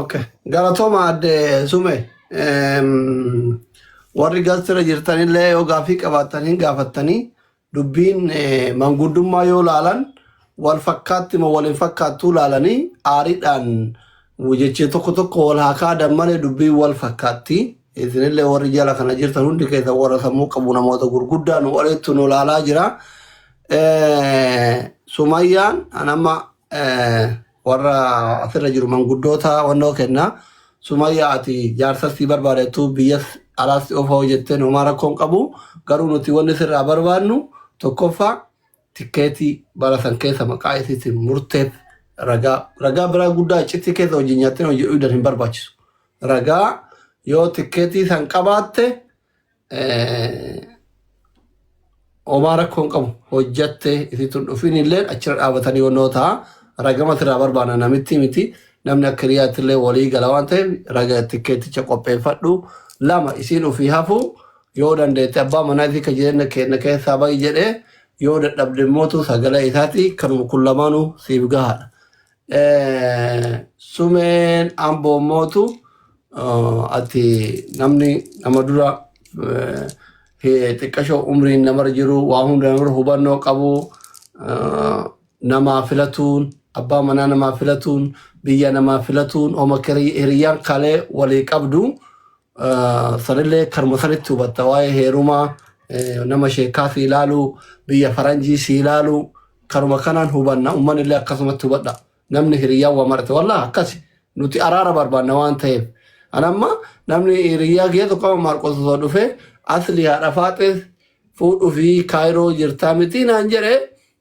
Okay. Galatooma adde Sume. Warri galtira jirtanillee yoo gaafii qabaatanii gaafattanii dubbiin manguddummaa yoo laalan wal fakkaatti moo waliin fakkaattuu laalanii aariidhaan Wujjechee tokko wal haa kaadan malee dubbii wal fakkaatti. Isinillee warri jala kana jirtan hundi keessa warra sammuu qabu namoota gurguddaa nu walitti nu ilaalaa jira. Sumayyaan anamma warra asirra jiru manguddoota wannoo kenna. Sumayyaa ati jaarsasii barbaadetu biyyas alaas ofoo jettee homaa rakkoon qabu. Garuu nuti wanni sirraa barbaadnu tokkoffaa tikkeetii bara san keessa maqaa isiitiin murteef ragaa biraa guddaa icciitii keessa hojii nyaattee hojii dhuudhan hin barbaachisu. Ragaa yoo tikkeetii san qabaatte homaa rakkoon qabu hojjatte isiitun dhufin illee achirra dhaabatanii wannoo ta'a. Ragama sirraa barbaadna namitti miti. Namni akka hiriyaattillee walii gala waan ta'eef ragaa tikkeeticha qopheeffadhu. Lama isiin ofii hafu yoo dandeette abbaa manaa isii ka jireenya kenna keessaa bahi jedhee yoo dadhabde mootu sagalee isaati kanuma kun lamaanuu siif gahaadha. Sumeen amboo mootu ati namni nama dura xiqqashoo umriin namarra jiru waa hunda namarra hubannoo qabu namaa filatuun abbaa manaa namaa filatuun biyya namaa filatuun oma hiriyyaan kalee walii qabdu sanillee karma sanitti hubatta waa'ee heerumaa nama sheekaa si ilaalu biyya faranjii si ilaalu karuma kanaan hubanna ummanillee akkasumatti hubadha namni hiriyyaan waa marate wallaa akkasi nuti araara barbaanna waan ta'eef anamma namni hiriyyaa geetu qaba maarqosoo dhufe asli haadha faaxees fuudhuu fi kaayiroo jirtaa miti naan jedhe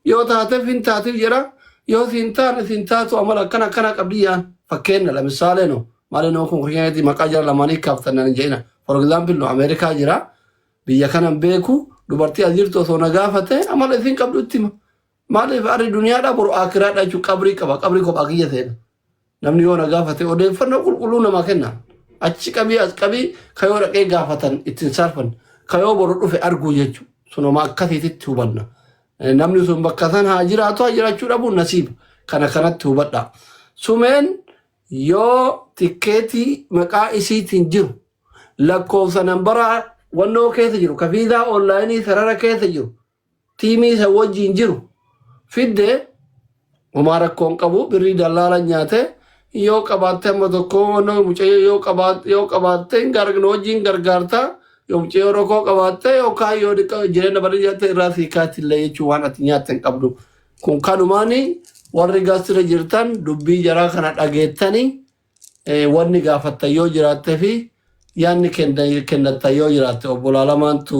yoo taateef hin taatiif jedha yoo siin taane siin taatu amala akkana qabdiyyaan fakkeenna la misaalee no malee no kun keenyatti maqaa jara lamaanii kaaftannan jedhina for example no Ameerikaa jira biyya kanan beeku dubartii as jirtu osoo na gaafate amala isin qabdutti maaliif arri duniyaadha boru akiraadha jechuun qabrii qaba qabrii kophaa kiyya seena namni yoo na gaafate odeeffannoo qulqulluu namaa kenna achi qabii as qabii kayoo dhaqee gaafatan ittiin sarfan kayoo boru dhufe arguu jechuun sunuma akkasiititti hubanna namni sun bakka san haa jiraatu haa jiraachuu dhabuun nasiiba kanatti hubadha. Sumeen yoo tikkeetii maqaa isiitiin jiru lakkoofsa nambaraa wannoo keessa jiru kafiidaa onlaayinii sarara keessa jiru tiimii isa wajjiin jiru fidde homaa rakkoon qabu birrii dallaala nyaate yoo qabaatte amma tokko wannoo mucayyoo yoo qabaatte wajjiin gargaartaa yoo mucayyoo rakkoo qabaatte yookaan yoo jireenya bareedaatti irraa siikaatillee jechuun waan ati nyaatte hin qabdu kun kanumaanii warri gaasira jirtan dubbii jaraa kana dhageettanii wanni gaafattan yoo jiraatte fi yaanni kennattan yoo jiraatte obbolaa lamaantu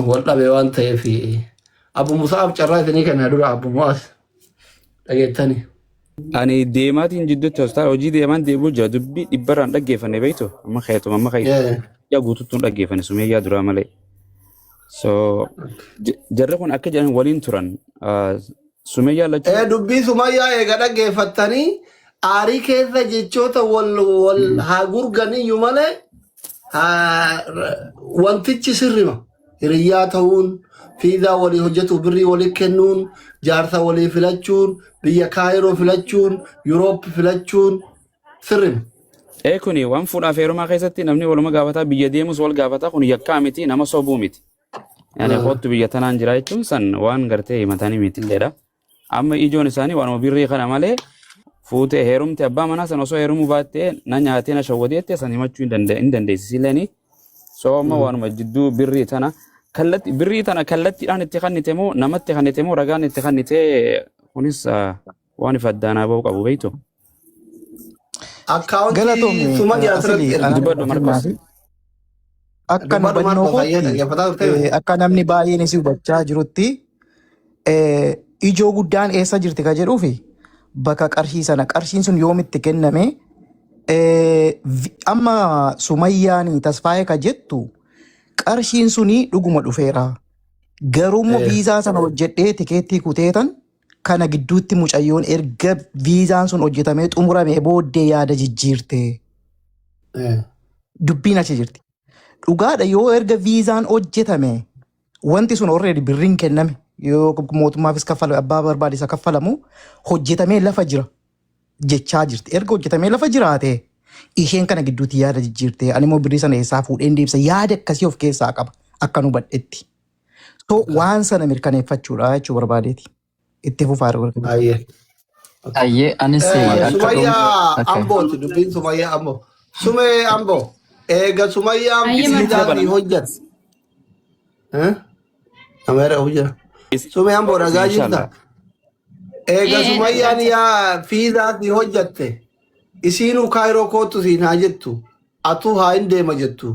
wal dhabe waan ta'eef Abu Musaaf carraa isinii kenna dura Abu Mu'aas dhageettanii. Ani deemaatiin jidduutti hospitaala hojii deemaan deemuu jira dubbii dhibbarraan dhaggeeffanne beektu amma kayatuma amma kayatu yaa guutuutuun dhaggeeffanne sumeeyyaa duraa malee. So jarri kun akka jedhan waliin turan sumeeyyaa lachuu. Dubbii sumayyaa eega dhaggeeffattanii aarii keessa jechoota wal haa gurganiyyuu malee wantichi sirrima hiriyyaa ta'uun fiizaa walii hojjetu birrii walii kennuun jaarsa walii filachuun biyya kaayiroo filachuun yuuroop filachuun sirrima. Kuni waan fuudhaaf heerumaa keessatti namni waluma gaafataa biyya deemus wal gaafataa kun yakkaa miti nama sobuu miti. Yani kottu biyya tanaan jira jechuun san waan gartee himatanii mitiilleedha. Amma ijoon isaanii waanuma birrii kana malee fuutee heerumte abbaa manaa san osoo heerumuu baattee na nyaatee na shawwateetti san himachuu hin dandeessisiilleen. So amma waanuma jidduu birrii tana birrii tana kallattiidhaan itti kannite moo namatti kannite moo ragaan itti kannite kunis waan ifa addaanaa ba'uu qabu beektu. Akkaawuntii sumayyaa asirratti dubbadhu Marqos. Akka namni baay'een isii hubachaa jirutti ijoo guddaan eessa jirti ka jedhuufi bakka qarshii sana qarshiin sun yoomitti kenname amma sumayyaanii tasfaayee ka jettu qarshiin suni dhuguma dhufeera. Garuummoo viizaa sana hojjedhee tikeettii kuteetan kana gidduutti mucayyoon erga viizaan sun hojjetamee xumuramee booddee yaada jijjiirte. Dubbiin achi jirti. Dhugaadha yoo erga viizaan hojjetame wanti sun already birriin kenname yoo mootummaafis kaffalame abbaa barbaade isa kaffalamu hojjetamee lafa jira jechaa jirti. Erga hojjetamee lafa jiraate isheen kana gidduutti yaada jijjiirte animmoo birrii sana eessaa fuudheen deebisa yaada akkasii of keessaa qaba akka nu badhetti. So waan sana mirkaneeffachuudha jechuu barbaadeeti. Itti fufaa Aye, anis akka Sumayyaa okay. Ambooti dubbiin Sumayyaa Amboo. Sumee Amboo. Eega Sumayyaan Ayyee fiidaatii hojjette. Ameera hojjeta. Sumee Amboo dhagaa jirta. Inshallah. Eega Sumayyaan yaa fiidaatii hojjette. Isiinuu kaayiroo kootu siin haa jettu. Atuu haa hin deema jettu.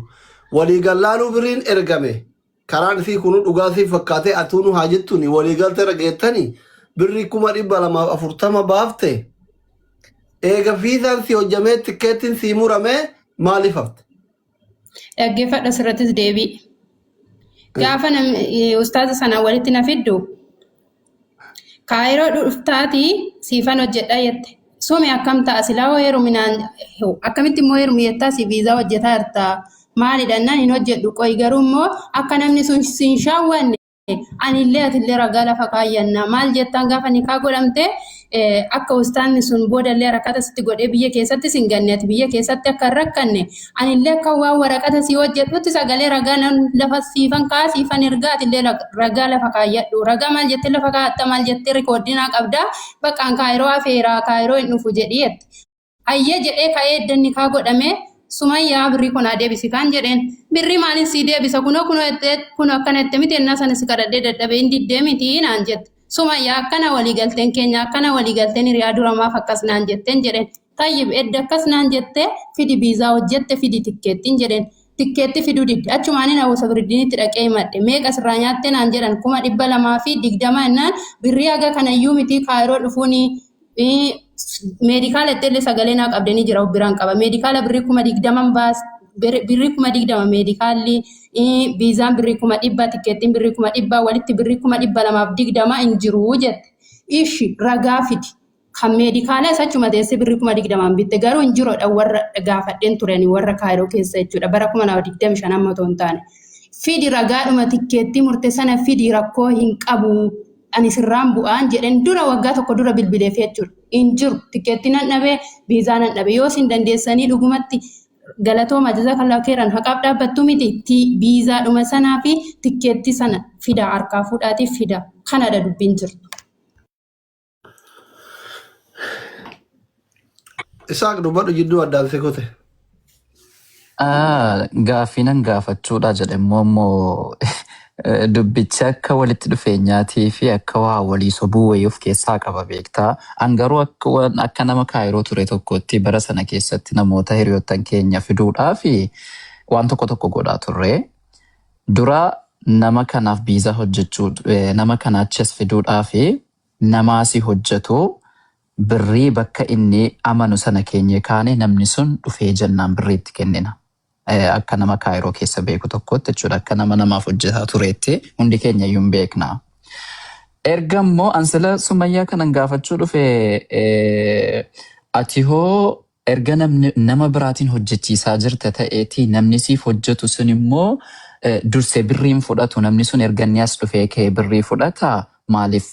Waliigallaanuu biriin ergame. Karaan isii kunuu dhugaatii fakkaatee atuunu haa jettuuni waliigalte rageettanii birri 240 baafte. Eega fiidaan si hojjamee tikkeettiin sii muramee maaliif hafte? dhaggeeffadha sirrattis deebii. Gaafa ustaaza sana walitti na fiddu kaayiroo dhuftaatii siifan hojjedha jette. Sume akkam ta'a silaa heeruminaan akkamitti immoo heerumiyettaa si viizaa hojjetaa jirta. Maalidha nan hin hojjedhu qoy garuu immoo akka namni sun siin shaawwanne anillee atillee ragaa lafa kaayyanna. Maal jettaan gaafa nikaa godhamte akka ustaanni sun boodallee rakkata sitti godhee biyya keessatti sin ganne ati biyya keessatti akka hin rakkanne anillee akka waan waraqata si hojjedhutti sagalee ragaa nan lafa siifan kaa siifan ergaa atillee ragaa lafa kaayyadhu. Ragaa maal jettee lafa kaayatta maal jettee rikoordinaa qabdaa baqqaan kaayiroo afeeraa kaayiroo hin dhufu jedhii jette. Ayyee jedhee ka'ee edda nikaa godhame Sumayyaa birrii kun deebisi kan jedheen birrii maaliin si deebisa kun akkana itti miti ennaa sana si kadhadhee dadhabee hin diddee miti naan jette. Sumayyaa akkana waliigalteen keenya akkana waliigalteen hiriyaa duramaaf akkas naan jetteen jedheen tayyib edda akkas naan jette fidi viizaa hojjette fidi tikkeettiin jedheen tikkeetti fiduu didde achumaaniin hawwasa birdiinitti dhaqee himadhe meeqa sirraa nyaatte naan jedhan 220 ennaan birrii haga kanayyuu miti kaayiroo dhufuuni meedikaala itti sagalee naa qabdanii jira biraan qaba meedikaala birrii 20 baas birrii 20 meedikaalli viizaan birrii 100 tikkeettiin birrii 100 walitti birrii 220 hin jiru jette ishi ragaa fidi kan meedikaala isa achuma teessee birrii 20 bitte garuu hin jirodha warra gaafadheen turanii warra kaayiroo keessa jechuudha bara 2025 amma otoo hin taane fidi ragaadhuma tikkeettii murte sana fidi rakkoo hin qabu. Ani sirraan bu'aan jedhen dura waggaa tokko dura bilbileef jechuudha. In jiru tikkeetti nan dhabe viizaa nan dhabe yoo isin dandeessanii dhugumatti galatooma jaza kan lakeeran haqaaf dhaabbattu miti viizaa dhuma sanaa fi tikkeetti sana fida harkaa fuudhaatiif fida kanadha dubbiin jirtu. Isaaq dubbadhu jidduu addaan sekote. Gaaffiinan gaafachuudha jedhammoo dubbichi akka walitti dhufeenyaatii fi akka waa walii sobuu wayii of keessaa qaba beektaa. Angaruu akka nama kaayiroo ture tokkotti bara sana keessatti namoota hiriyoottan keenya fiduudhaa fi waan tokko godhaa turre. Dura nama kanaaf viizaa hojjechuu nama kanaachis fiduudhaa fi namaasi hojjetu birrii bakka inni amanu sana keenya kaane namni sun dhufee jennaan birriitti kennina. Akka nama kaayiroo keessa beeku tokkotti jechuudha akka nama namaaf hojjetaa tureetti hundi keenya iyyuu hin beekna. Erga immoo ansila Sumayyaa kanan gaafachuu dhufe ati hoo erga nama biraatiin hojjechiisaa jirta ta'eeti namni siif hojjetu sun immoo dursee birriin fudhatu namni sun erga inni as dhufee kee birrii fudhata maaliif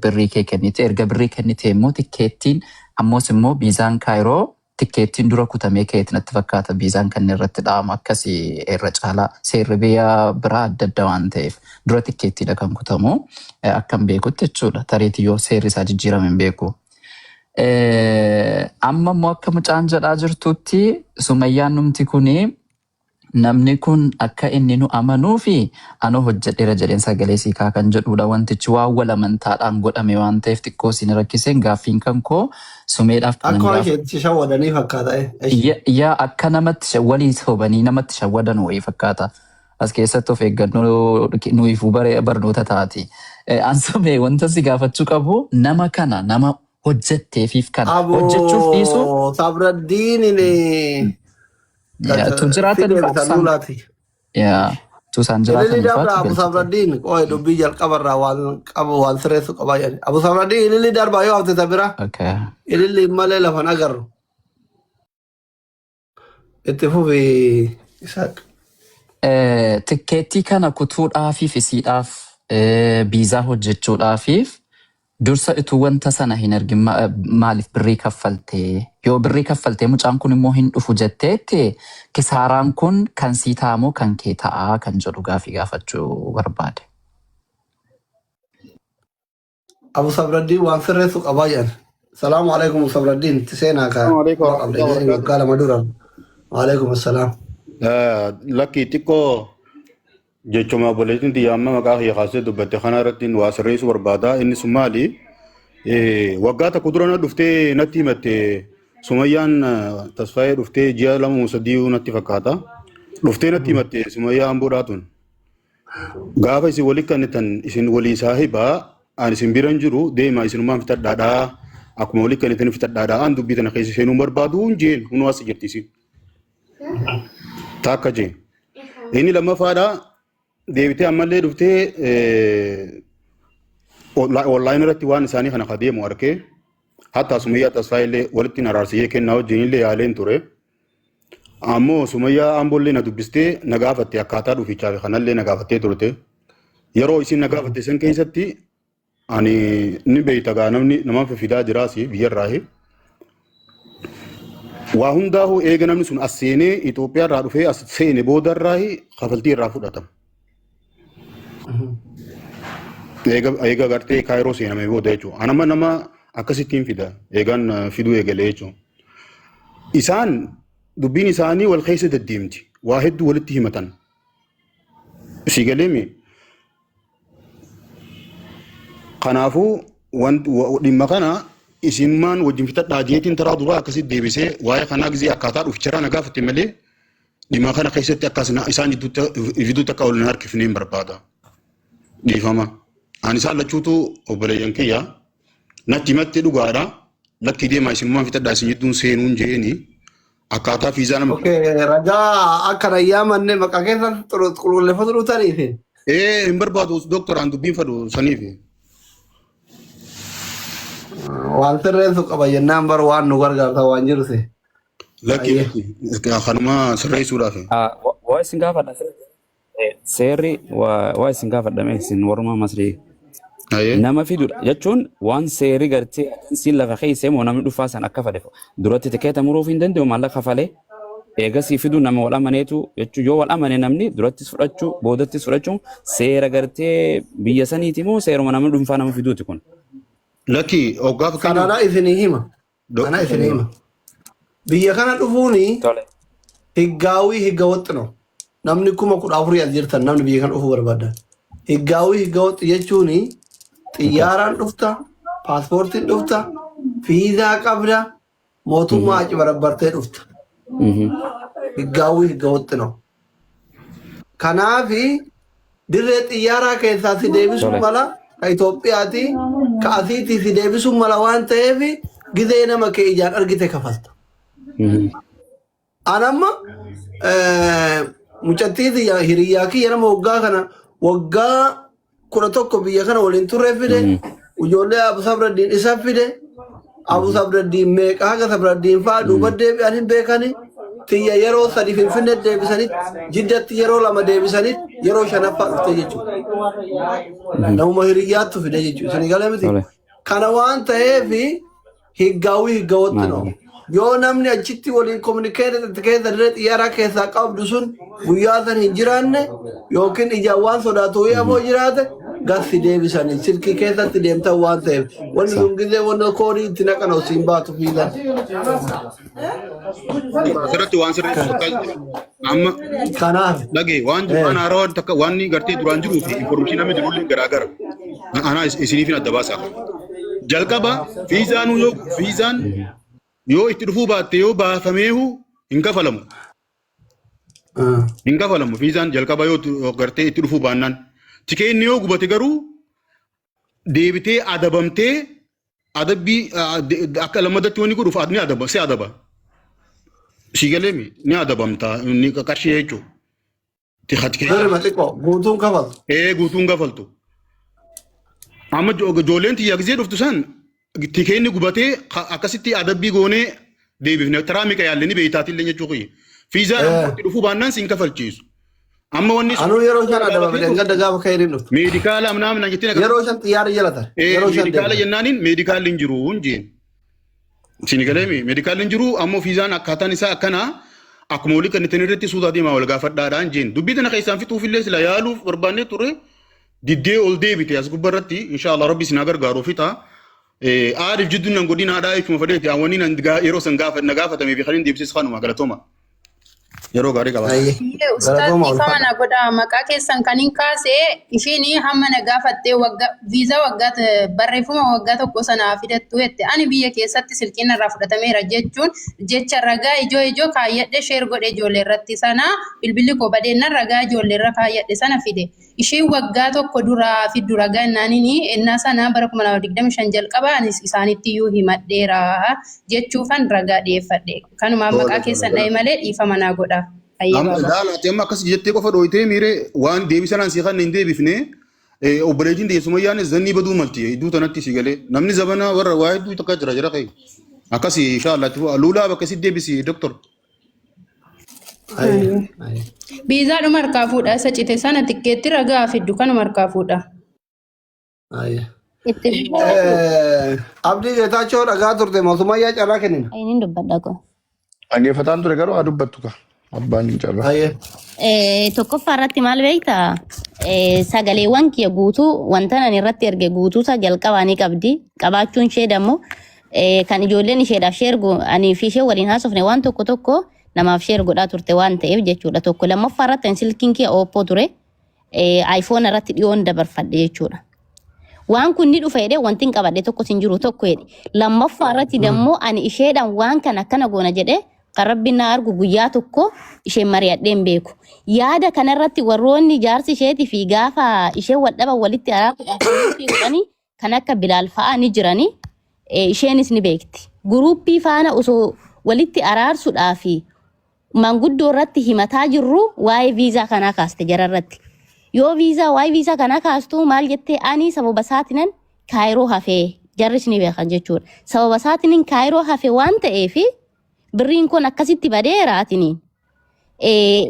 birrii kee kennite erga birrii kennite immoo tikkeettiin ammoos immoo viizaan kaayiroo tikkeettiin dura kutamee keetti natti fakkaata viizaan kan irratti dha'amu akkasii irra caalaa seerri biyya biraa adda adda waan ta'eef dura tikkeettiidha kan kutamu akkan beekutti jechuudha tareetii yoo seerri isaa jijjiirame hin beeku. Amma immoo akka mucaan jedhaa jirtutti Sumayyaan numti kuni namni kun akka inni nu amanuu fi anoo hojjedheera jedheen sagalee siikaa kan jedhudha wantichi waan wal amantaadhaan godhame waan ta'eef xiqqoo siin rakkiseen gaaffiin kan koo sumeedhaaf kan Akkuma isheetti shawwadanii fakkaata. yaa akka namatti walii sobanii namatti shawwadan wayii fakkaata. As keessatti of eeggannoo nuyiifuu barnoota taati. Ansumee wanta si gaafachuu qabu nama kana nama hojjetteefiif kana hojjechuuf dhiisu. Sabraddiin Tu jiraatan Sanulaati. Tusaan Ililli jiraatan darba Abu Sabraddiin qo'ee dubbii jalqabarraa waan qabu waan sireessu qabaa jedhe. Abu Sabraddiin ililli darbaa yoo hafte tabira ililli malee lafan agarru. Itti fufi Isaaq. Tikkeettii kana kutuudhaafii fi siidhaaf viizaa hojjechuudhaafiif dursa ituu wanta sana hin argin maaliif birrii kaffaltee yoo birrii kaffaltee mucaan kun immoo hin dhufu jetteetti kisaaraan kun kan sii ta'amoo kan kee ta'aa kan jedhu gaafii gaafachuu barbaade. Abu Sabraddiin waan sirreessu qabaa jedhan. السلام عليكم صبر الدين تسينا كا السلام عليكم ورحمة الله وبركاته. قال مدورا وعليكم السلام لكي تيكو جيتشوما بوليتين دي أما مكاه يخاصة دبته خنارتين واسريس وربادا إن سومالي وقاتا قدرنا دفتي نتي مت سوميان تصفاي دفتي جيالا مصديو نتي فكاتا دفتي نتي مت سوميا أمبوراتون غافا سي ولي كانتن إسن ولي صاحبا أن إسن بيرنجرو ديما إسن ما فتر دادا أكو ولي كانتن فتر دادا أن دبيتنا خيسي سينو مربادون جين ونواس جرتيسي تاكا جين إني لما فادا ديبتي أمالي دفتي واللاين رتي وان ساني خنا خديم واركي حتى سمية تصفايلي ولتي نرارسيه كناو جين لي علين توري أمو سمية أمبولي ندبستي نغافتي أكاتا دو في شافي خنا اللي نغافتي تورتي يرو إسي نغافتي سن كيستي أني نبيتا غانمني نما في فدا دراسي بير راهي وهنداه إيجنامني سن أسيني إثيوبيا رادوفي أسيني بودر راهي خفلتي رافوداتم eega gartee kaayiroo seenamee booda jechuudha. Anama nama akkasittiin fida eegaan fiduu eegalee jechuudha. Isaan dubbiin isaanii wal keessa deddeemti. Waa hedduu walitti himatan. Si galeemi. Kanaafuu dhimma kana isinmaan wajjin fitadhaa jeetiin taraa duraa akkasitti deebisee waa'ee kanaa gizee akkaataa dhuficharaa na gaafatte malee dhimma kana keessatti akkasina isaan jidduutti akka ol na harkifneen barbaada. Dhiifama. Ani isaan lachuutu obboleeyyan kiyya natti himatti dhugaadha. Lakki deemaa isinummaan fitadhaa isin jidduun seenuun jeeni akkaataa fiizaa nama. Ragaa akka rayyaa manne maqaa keessan qulqulleeffatu dhutaniif. Hin barbaadu doktoraan dubbiin fadhu saniif. Waan sirreessu qaba jennaan bar waan nu gargaarta waan jiruse. Lakki kanuma sirreessuudhaaf. Waa isin gaafadha seerri waa isin gaafadhame isin warma masrii nama fidudha jechuun waan seerri gartee siin lafa keessee moo namni dhufaa san akka fadhe duratti tikeeta muruuf hin danda'u maallaqa kafalee eegasii fiduu nama wal amaneetu jechuun yoo wal amane namni durattis fudhachuu boodattis fudhachuun seera gartee biyya saniiti moo seeruma namni dhuunfaa nama fiduuti kun. Lakki hoggaaf kanadha isinii hima. Kana isinii hima. Biyya kana dhufuuni higgaawii higga waxxino. Namni kuma 14 as jirtan namni biyya kana dhufuu barbaadan. Higgaawii higga waxxi jechuuni xiyyaaraan dhufta, paaspoortiin dhufta, fiizaa qabda, mootummaa achi barabbartee dhufta. Higgaawii higga waxxino. Kanaafi dirree xiyyaaraa keessaa si deebisuu mala ka Itoophiyaati ka asiitii si deebisuu mala waan ta'eef gizee nama kee ijaan argite kafalta. Anamma mucattiiti hiriyyaa kiyya nama waggaa kana waggaa 11 biyya kana waliin turre fide ijoollee Abu Sabraddiin isa fide Abu Sabraddiin meeqa haga Sabraddiin fa'aa duuba deebi'an hin beekani tiyya yeroo sadi Finfinnee deebisanit Jiddatti yeroo 2 deebisanit yeroo 5ffaa dhufte jechuudha. Namuma hiriyyaattu fide jechuudha. Isin galee miti. Kana waan ta'eef higgaawii higga waxxino. Yoo namni achitti waliin kominikeetii keessa dirree xiyyaaraa keessaa qabdu sun guyyaa san hin jiraanne yookiin ijaan waan sodaatu yoo jiraate gaaffii deebisanii silkii keessatti deemtan waan ta'eef wanni sun gizee wanna koodii itti naqan osiin baatu fiilan. Asirratti waan sirreessu amma kanaaf dhagee waan duraan haarawaa takka waan gartee duraan jiruu fi informeeshinii namni jirullee garaagara. Anaa isiniif adda baasaa. Jalqaba fiizaan yoo itti dhufuu baatte yoo baafameehu hin kafalamu. Hin kafalamu fiizaan jalqaba yoo gartee itti dhufuu baannaan. Tikeenni yoo gubate garuu deebitee adabamtee adabbii akka lammadatti wanni godhuuf ni adaba si adaba. Si galeemi ni adabamta ni qarshii jechuudha. Darima xiqqoo guutuun kafaltu. Guutuun kafaltu. Amma ijoolleen tiyyaa gisee dhuftu san tikeenni gubatee akkasitti adabbii goonee deebifne taraa miqa yaallee ni beeytaatillee jechuudha. Fiizaan itti dhufuu baannaan siin kafalchiisu. Amma wanni anuu yeroo shan adabamte gadda gaafa ka'ee dhuftu. Meedikaala amnaamna jettee yeroo shan xiyyaara jala tar. Yeroo shan meedikaala jennaaniin meedikaalli hin jiru hunjeen. Siin galeemi meedikaalli hin jiru ammoo fiizaan akkaataan isaa akkana akkuma walii kan ittiin irratti suutaa deemaa wal gaafadhaadhaan jeen. Dubbii tana keessaan fixuufillee sila yaaluuf barbaannee ture diddee ol deebite as gubbarratti inshaallah rabbi sinaa gargaaruuf fixa. Aadif jidduun nan godina haadhaa jechuun fadheeti awwaniin yeroo san gaafatamee fi kan deebisee kanuma galatoma. Yeroo gaarii qaba. Ustaad ifama na godha maqaa keessan kan hin kaase ishiin hamma na gaafattee viizaa waggaa barreeffama waggaa tokko sanaa fidattu jette ani biyya keessatti silkiin irraa fudhatameera jechuun jecha ragaa ijoo kaayyadhe sheer godhe ijoollee irratti sana bilbilli koo badeennan ragaa ijoollee irra kaayyadhe sana fide ishiin waggaa tokko duraa fiddu ragaa innaanini ennaa sana bara 2025 jalqaba anis isaanitti iyyuu himadheera jechuufan ragaa dhiyeeffadhe kanuma maqaa keessan dhahe malee dhiifama na godha. Laalaati amma akkas jettee qofa dhooytee miire waan deebisanaan si kan hin deebifne obboleettiin deessuma yaane zanni baduu malti iddoo tanatti si galee namni zabana warra waa hedduu takka jira kai akkas inshallah luulaa bakka si deebisi doktor. Biizaa dhuma harkaa fuudha isa cite sana tikkeetti ragaa fiddu kanuma harkaa fuudha. Abdii Geetaachoo dhagaa turte mootummaa yaa carraa kennina. Ayin dubbadha ko. Dhaggeeffataan ture garuu haa dubbattu ka. Abbaan hin carraa. Tokkoffaa irratti maal beektaa? Sagaleewwan kiyya guutuu wanta ani irratti erge guutuu isa jalqabaa ni qabdi. Qabaachuun ishee dammoo kan ijoolleen isheedhaaf sheergu ani fi ishee waliin haasofne waan tokko namaaf sheer godhaa turte waan ta'eef jechuudha. Tokko lammaffaa irratti silkiin kiyya Oppo ture. iPhone irratti dhiyoon dabarfadhe jechuudha. Waan kun ni dhufa jedhee wanti hin qabadhe tokko sin jiru tokko jedhe. Lammaffaa irratti dammoo ani isheedhaan waan kan akkana goona jedhee kan rabbi na argu guyyaa tokko isheen mari'adheen beeku. Yaada kanarratti warroonni jaarsi isheetii fi gaafa isheen waldhaba walitti araaruudhaaf kan akka Bilaal fa'aa ni jirani. Isheenis ni beekti. Guruuppii faana osoo walitti araarsuudhaaf manguddoo irratti himataa jirru waa'ee viizaa kanaa kaaste jararratti. Yoo waa'ee viizaa kanaa kaastu maal jettee ani sababa isaatiinan Kaayiroo hafee jarris ni beekan jechuudha. Sababa isaatiinan Kaayiroo hafee waan ta'eef birriin kun akkasitti badeeraatini.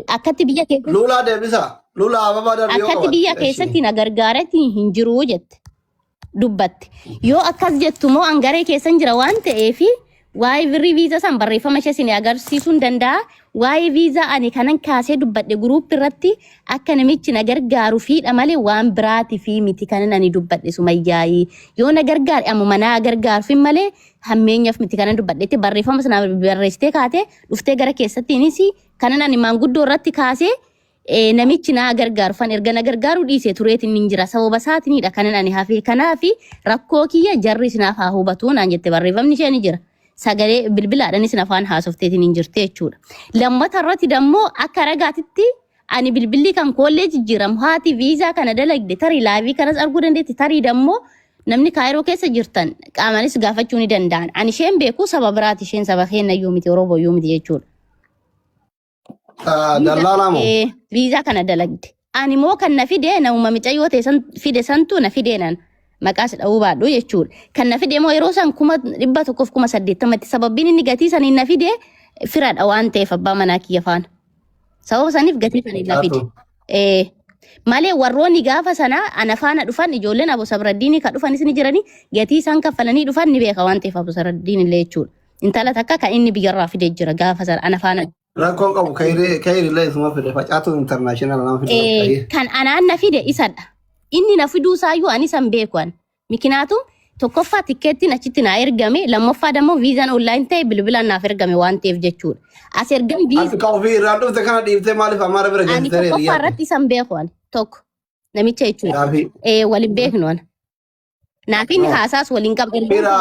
Akkatti biyya keessatti Luulaa deebisa. Luulaa ababaa darbii yoo akkatti biyya keessatti na gargaaretti hin jiru jette. Dubbatte. Yoo akkas jettu moo angaree keessan jira waan ta'eef waa'ee birrii viizaa san barreeffama ishee isin agarsiisuu hin danda'a. Waa'ee viizaa ani kanan kaasee dubbadhe guruup irratti akka namichi na gargaaru fiidha malee waan biraati fi miti kanan ani dubbadhe sumayyaayi. Yoo na gargaare ammuma na gargaaruuf malee hammeenyaaf miti kanan dubbadhetti barreeffama sana barreessitee kaatee dhuftee gara keessattiinis kanan ani maanguddoo irratti kaasee namichi na gargaaruufan erga na gargaaru dhiisee tureetiin hin jira. Sababa isaatiinidha kanan ani hafee kanaafi rakkoo kiyya jarri isinaaf haa hubatu naan jette barreeffamni ishee ni jira. Sagalee bilbilaadhaanis nafaan haasofteetiin hin jirte jechuudha. Lammata irratti dammoo akka ragaatitti ani bilbilli kan kolleejii jijjiiramu haati viizaa kana dalagde tarii laayivii kanas arguu dandeetti tarii dammoo namni Kaayiroo keessa jirtan qaamanis gaafachuu ni danda'an. Ani isheen beeku saba biraati isheen saba keenya iyyuu miti Oromoo iyyuu miti jechuudha. Dallaalaa moo? Viizaa kana dalagde. Ani moo kan na fide namuma micayyoo ta'e fide santu na fideenan. Maqaas dha'uu baadhu jechuudha. Kan na fide moo yeroo san 180 sababbiin inni gatii saniin na fide firadha waan ta'eef abbaa manaa kiyya faana. Sababa saniif gatii saniin na fide. Malee warroonni gaafa sana ana faana dhufan ijoolleen Abu Sabraddiinii kan dhufanis ni jirani gatii isaan kaffalanii dhufan ni beeka waan ta'eef Abu Sabraddiin illee jechuudha. Intala takka kan inni biyyarraa fide jira gaafa sana ana faana. Rakkoon qabu Kayirillee isuma fide facaatu international nama fide. Kan anaan na fide isadha. Inni na fiduu isaayyuu ani san beekuan. Mikinaatuun tokkoffaa tikkeettiin achitti na ergame lammaffaa dammoo viizaan online ta'e bilbilaan naaf ergame waan ta'eef jechuudha. As ergam viizaa. Akka ofii irraa dhufte kana dhiibtee maaliif amaara bira Ani geessitee tokkoffaa irratti isan beekuan tokko namicha jechuudha. Waliin beeknu ana. Naafi inni haasaas waliin qabdan. Fira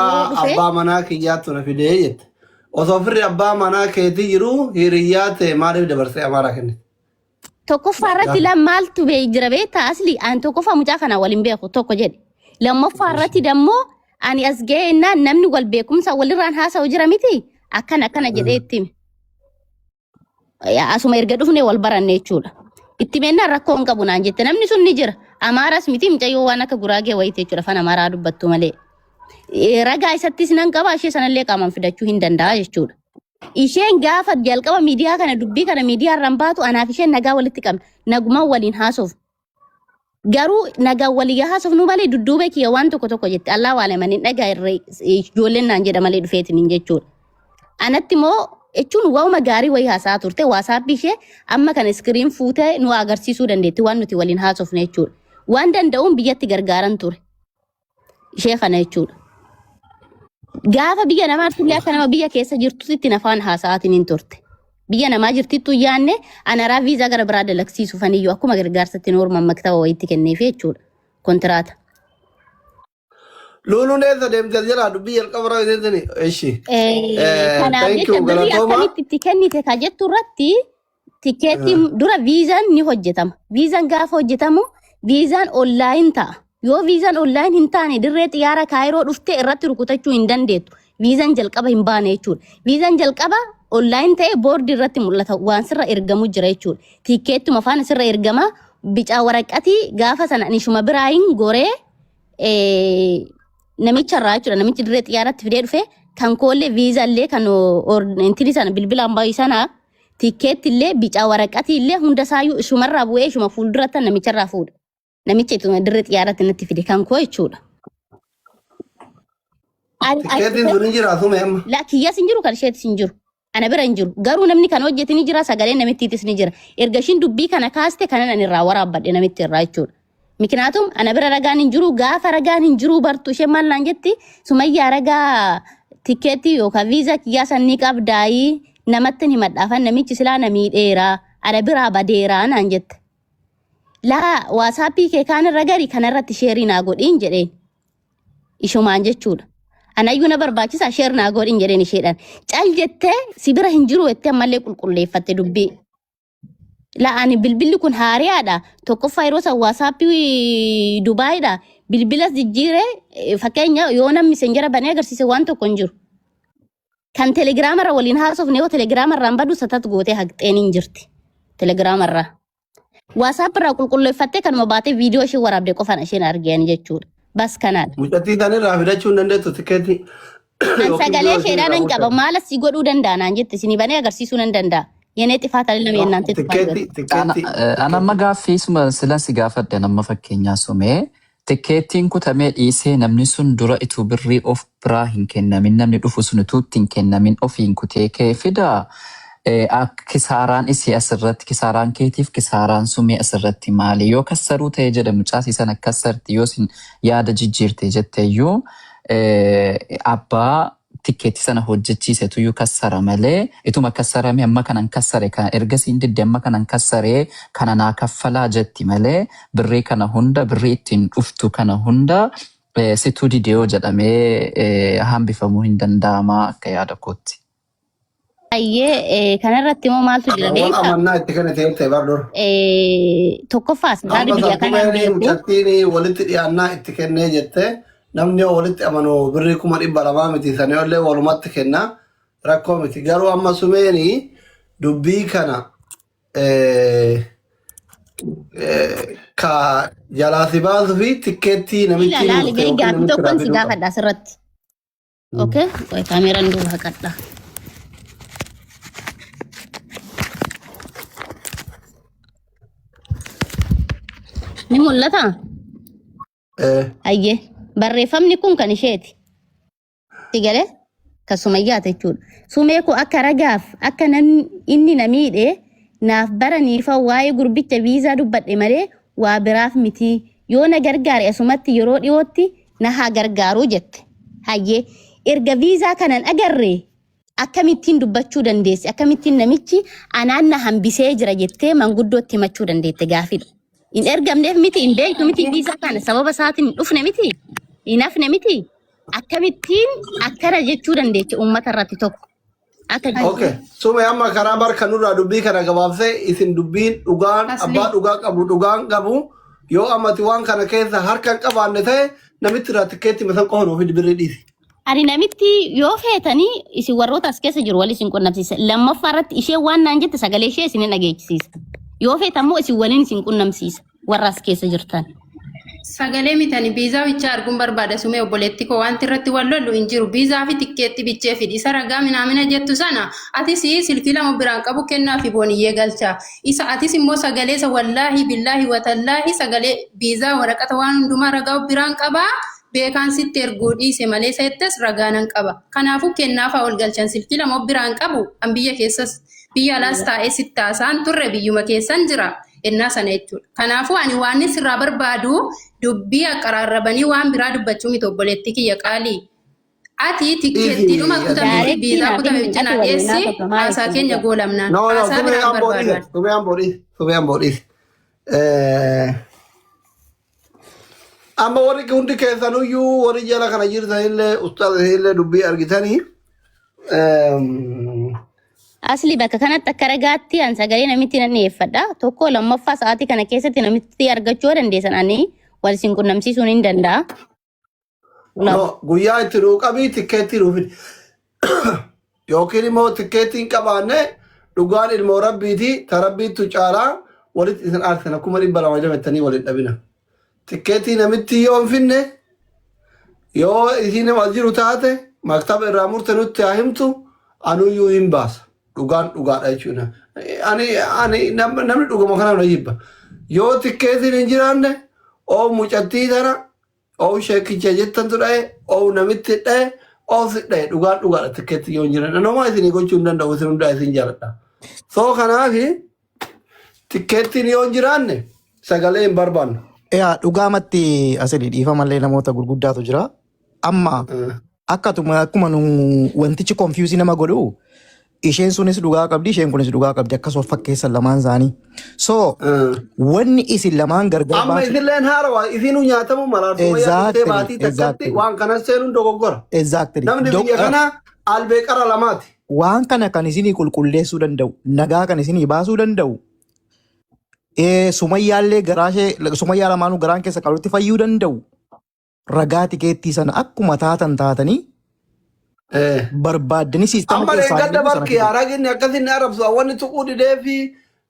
abbaa manaa kiyyaattu na fidee jette. Osoo firri abbaa manaa keetii jiru hiriyyaa ta'e maaliif dabarsee amaara kennite? Tokkoffaa irratti maaltu jira beektaa asli ani tokkoffaa mucaa kana waliin beeku tokko jedhe. Lammaffaa irratti dammoo ani as ga'eennaan namni wal beekumsa walirraan haasa'u jira miti akkana jedhee itti hime. Asuma erga dhufne wal baranne jechuudha. Itti meennaan rakkoo hin qabu naan jette namni sun ni jira. Amaaras miti mucayyoo waan akka guraagee wayite jechuudha fan amaaraa dubbattu malee. Ragaa isattis nan qaba ishee sanallee qaamaan fidachuu hin danda'a jechuudha. Isheen gaafa jalqaba miidiyaa kana dubbii kana miidiyaa irraan baatu anaaf isheen nagaa walitti qabna. Nagumaan waliin haasoof. Garuu nagaa walii haasofnu malee dudduubee kiyya waan tokko jette Allah waalamanii dhagaa irree ijoolleen naan jedha malee dhufeetiin jechuudha. Anatti moo jechuun waa'uma gaarii wayii haasaa turte waasaappi ishee amma kana iskiriin fuutee nu agarsiisuu dandeetti waan nuti waliin haasofne jechuudha. Waan danda'uun biyyatti gargaaran ture. Ishee kana jechuudha. Gaafa biyya namaa tullee akka nama biyya keessa jirtutti nafaan haasa'aatiin hin turte. Biyya namaa jirtittu yaanne anaraa viizaa gara biraa dalagsiisuuf aniyyuu akkuma gargaarsatti noorma maktaba wayitti kenneef jechuudha. Kontiraata. Lulu neza deemtee jira dubbii jalqaba irratti eeshi. Kanaaf Thank you jecha birrii galatooma. akkamitti itti kennite ka jettu irratti tikeetii dura viizaan ni hojjetama. Viizaan gaafa hojjetamu viizaan onlaayin ta'a. Yoo viizaan onlaayin hin taane dirree xiyyaara kaayiroo dhuftee irratti rukutachuu hin dandeettu. Viizaan jalqaba hin baane jechuudha. Viizaan jalqaba onlaayin ta'e boordi irratti mul'ata waan sirra ergamu jira jechuudha. Tikeettuma faana sirra ergama bicaa waraqatii gaafa sana nishuma biraayin goree namicha irraa jechuudha. Namichi dirree xiyyaaratti fidee dhufe kan koollee viizaallee kan intini sana bilbilaan baay'ee sana tikeetti illee bicaa waraqatii illee hunda saayyuu isumarraa bu'ee isuma fuulduratti namicha irraa fuudha. Namicha ituma dirree xiyyaaratti natti fide kan koo jechuudha. Tikeetiin sun hin jiraatu meemma. Kiyyas hin jiru kan isheetis hin jiru. Ana bira hin jiru. Garuu namni kan hojjete ni jira sagaleen namittiitis ni jira. Erga ishiin dubbii kana kaaste kanan ani irraa waraabbadhe namitti irraa jechuudha. Miknaatum ana bira ragaan hin jiru gaafa ragaan hin jiru bartu ishee maal naan jetti Sumayyaa ragaa tikeetii yookaan viizaa kiyyaa sanni qabdaayii namatti himadhaafan namichi silaa namiidheeraa ana biraa badeeraa naan jette. Laa waasaappii kee kaan irra gari kanarratti sheerii naa godhiin jedheen. Ishumaan jechuudha. Anayyuu na barbaachisa sheer naa godhiin jedheen isheedhaan. Cal jettee si bira hin jiru jettee ammallee qulqulleeffatte dubbii. La'ani bilbilli kun haariyaadha. Tokkoffaa yeroo san waasaappii Dubaayiidha. Bilbilas jijjiiree fakkeenya yoo namni messenjera banee agarsiise waan tokko hin jiru. Kan telegiraamarra waliin haasofne yoo telegiraamarraan badu satat gootee haqxeen hin jirti. Telegiraamarraa. Waasaapirraa qulqulleeffattee kanuma baatee viidiyoo ishee waraabdee qofaan isheen argeen jechuudha. Bas kanaadha. Mucattii tan irraa fidachuu hin dandeettu tikeetii. Kan sagalee isheedhaan hin qaba. Maala si godhuu danda'a naan jette isinii banee agarsiisuu nan danda'a. Yenee xifaata lama yennaan Ana amma gaaffiisuma silan si gaafadde nama fakkeenyaa sumee tikeettiin kutamee dhiisee namni sun dura ituu birrii of biraa hin kennamin namni dhufu sun utuutti hin kennamin ofiin kutee kee fidaa. Kisaaraan isii asirratti kisaaraan keetiif kisaaraan sumee asirratti maali yoo kassaruu ta'e jedhamu caasiisan akkasarti yoo sin yaada jijjiirte jetteeyyuu abbaa tikeetti sana hojjechiisetu iyyuu kassara malee ituma kassarame amma kanan kassare kan ergasiin didde amma kanan kassaree kana naa kaffalaa jetti malee birrii kana hunda birrii ittiin dhuftu kana hunda situu didee jedhamee hambifamuu hin danda'ama akka yaada kootti. Kanarratti immoo maaltu jira beektaa? Waan amannaa itti kana ta'e bardoor. Tokkoffaas gaadhi biyya kanaan beeku. Mucattiin walitti dhiyaannaa itti kennee jettee namni walitti amanu birrii 200 miti sana illee walumatti kenna rakkoo miti garuu amma sumeeni dubbii kana ka jalaasi baasuu fi tikeettii namichi Ilaali gaaffii tokkoon si gaafadha asirratti. Okay, kaameraan duuba haqadha. Ni mul'ata? Ayyee. Barreeffamni kun kan isheeti. Sigalee ka Sumayyaati jechuudha. Sumee kun akka ragaaf akka inni namiidhe naaf baraniifa waa'ee gurbicha viizaa dubbadhe malee waa biraaf miti. Yoo na gargaare asumatti yeroo dhiyootti na haa gargaaruu jette. Hayyee erga viizaa kanan agarree akkamittiin dubbachuu dandeessi akkamittiin namichi anaan na hambisee jira jettee manguddootti himachuu dandeette gaafidha. In ergamneef miti in beektu miti viizaa kana sababa isaatiin dhufne miti. Inafne miti akkamittiin akkana jechuu dandeechi uummata irratti tokko. Okay. Sume amma karaa barka nurraa dubbii kana gabaabsee isin dubbiin dhugaan abbaa dhugaa qabu dhugaan qabu yoo ammati waan kana keessa harkaan qabaanne ta'e namitti irraa tikeetti masan qofa nuuf birrii dhiisi. Ani namitti yoo feetanii isin warroota as keessa jiru wal isin qunnamsiisa. Lammaffaa irratti ishee waan naan jette sagalee ishee isin dhageechisiisa. Yoo feetammoo isin waliin isin qunnamsiisa warra as keessa jirtan. Sagalee mitani biizaa bichaa arguun barbaada sumee obboleetti koo wanti irratti wal lollu hin jiru biizaa fi tikkeetti bichee fidi isa ragaa minaamina jettu sana atis silkii lama biraan qabu kennaa fi booniyyee galcha isa atis immoo sagalee isa wallaahi billaahi watallaahi sagalee biizaa waraqata waan hundumaa ragaa biraan qabaa beekaan sitti erguu dhiise malee seettes ragaa nan qaba kanaafuu kennaafaa ol galchan silkii lama biraan qabu an biyya keessas biyya alaas taa'ee sittaasaan turre biyyuma keessan jira. Ennaa sana jechuudha. Kanaafuu ani waan sirraa barbaadu dubbii aqaraarrabanii waan biraa dubbachuu miti obboleetti kiyya qaalii. Ati tikkeettiidhuma kutamee fi Directly viizaa na kutame bin cinaa ati waliin dhiyeessee haasofna maal haasaa itti keenya jira. goolamnaan. No, no, Haasaa biraan barbaadan. Tumeen boodhiis. Amma warri hundi keessanuyyuu warri jala kana jirtanillee ustaazaillee dubbii argitanii. Asli bakka kanatti akka ragaatti an sagalee namitti nan dhiyeeffadha. Tokko lammaffaa sa'aatii kana keessatti namitti argachuu dandeessan ani wal isin qunnamsiisuun hin danda'a. No, guyyaa itti nuu qabii tikkeetti nuu fidi. Yookiin immoo tikkeetti hin qabaanne dhugaan ilmoo rabbiiti ta rabbiittu caalaa walitti isin aarsan akkuma 200 waliin dhabina. Tikkeetti namitti yoo hin finne yoo isiin wal jiru taate maktaba irraa murte nutti haa himtu anuyyuu hin baasa. Dhugaan dhugaadha jechuudha. Namni dhuguma kana na jibba. Yoo tikkeetiin hin jiraanne oo mucattii tana oo sheekicha jettan tudhae oo namitti dhae oo si dhae dhugaan dhugaadha tikkeetti yoo hin jiraanne. Nomaa isinii gochuu hin danda'u isin hundaa isin jaaladha. Soo kanaafi tikkeettiin yoo hin jiraanne sagalee hin barbaannu. Yaa dhugaamatti asirri dhiifamallee namoota gurguddaatu jira. Amma akkuma wantichi konfiyuusii nama godhu isheen sunis dhugaa qabdi isheen kunis dhugaa qabdi akkasuma fakkeessan lamaan isaanii. So wanni isin lamaan gargar Amma isinleen haarawaa isinuu nyaatamu malaartuu wayyaa baatii takkatti waan kanas seenuun dogoggora. Exactly. Namni biyya kana albee qara lamaati. Waan kana kan isinii qulqulleessuu danda'u nagaa kan isinii baasuu danda'u sumayyaallee sumayyaa lamaanuu garaan keessa qalutti fayyuu danda'u ragaa tikeettii sana akkuma taatanii barbaaddanii siistama Amma gadda bakki haraginni akkasinni arrabsu wanni tuquu didee fi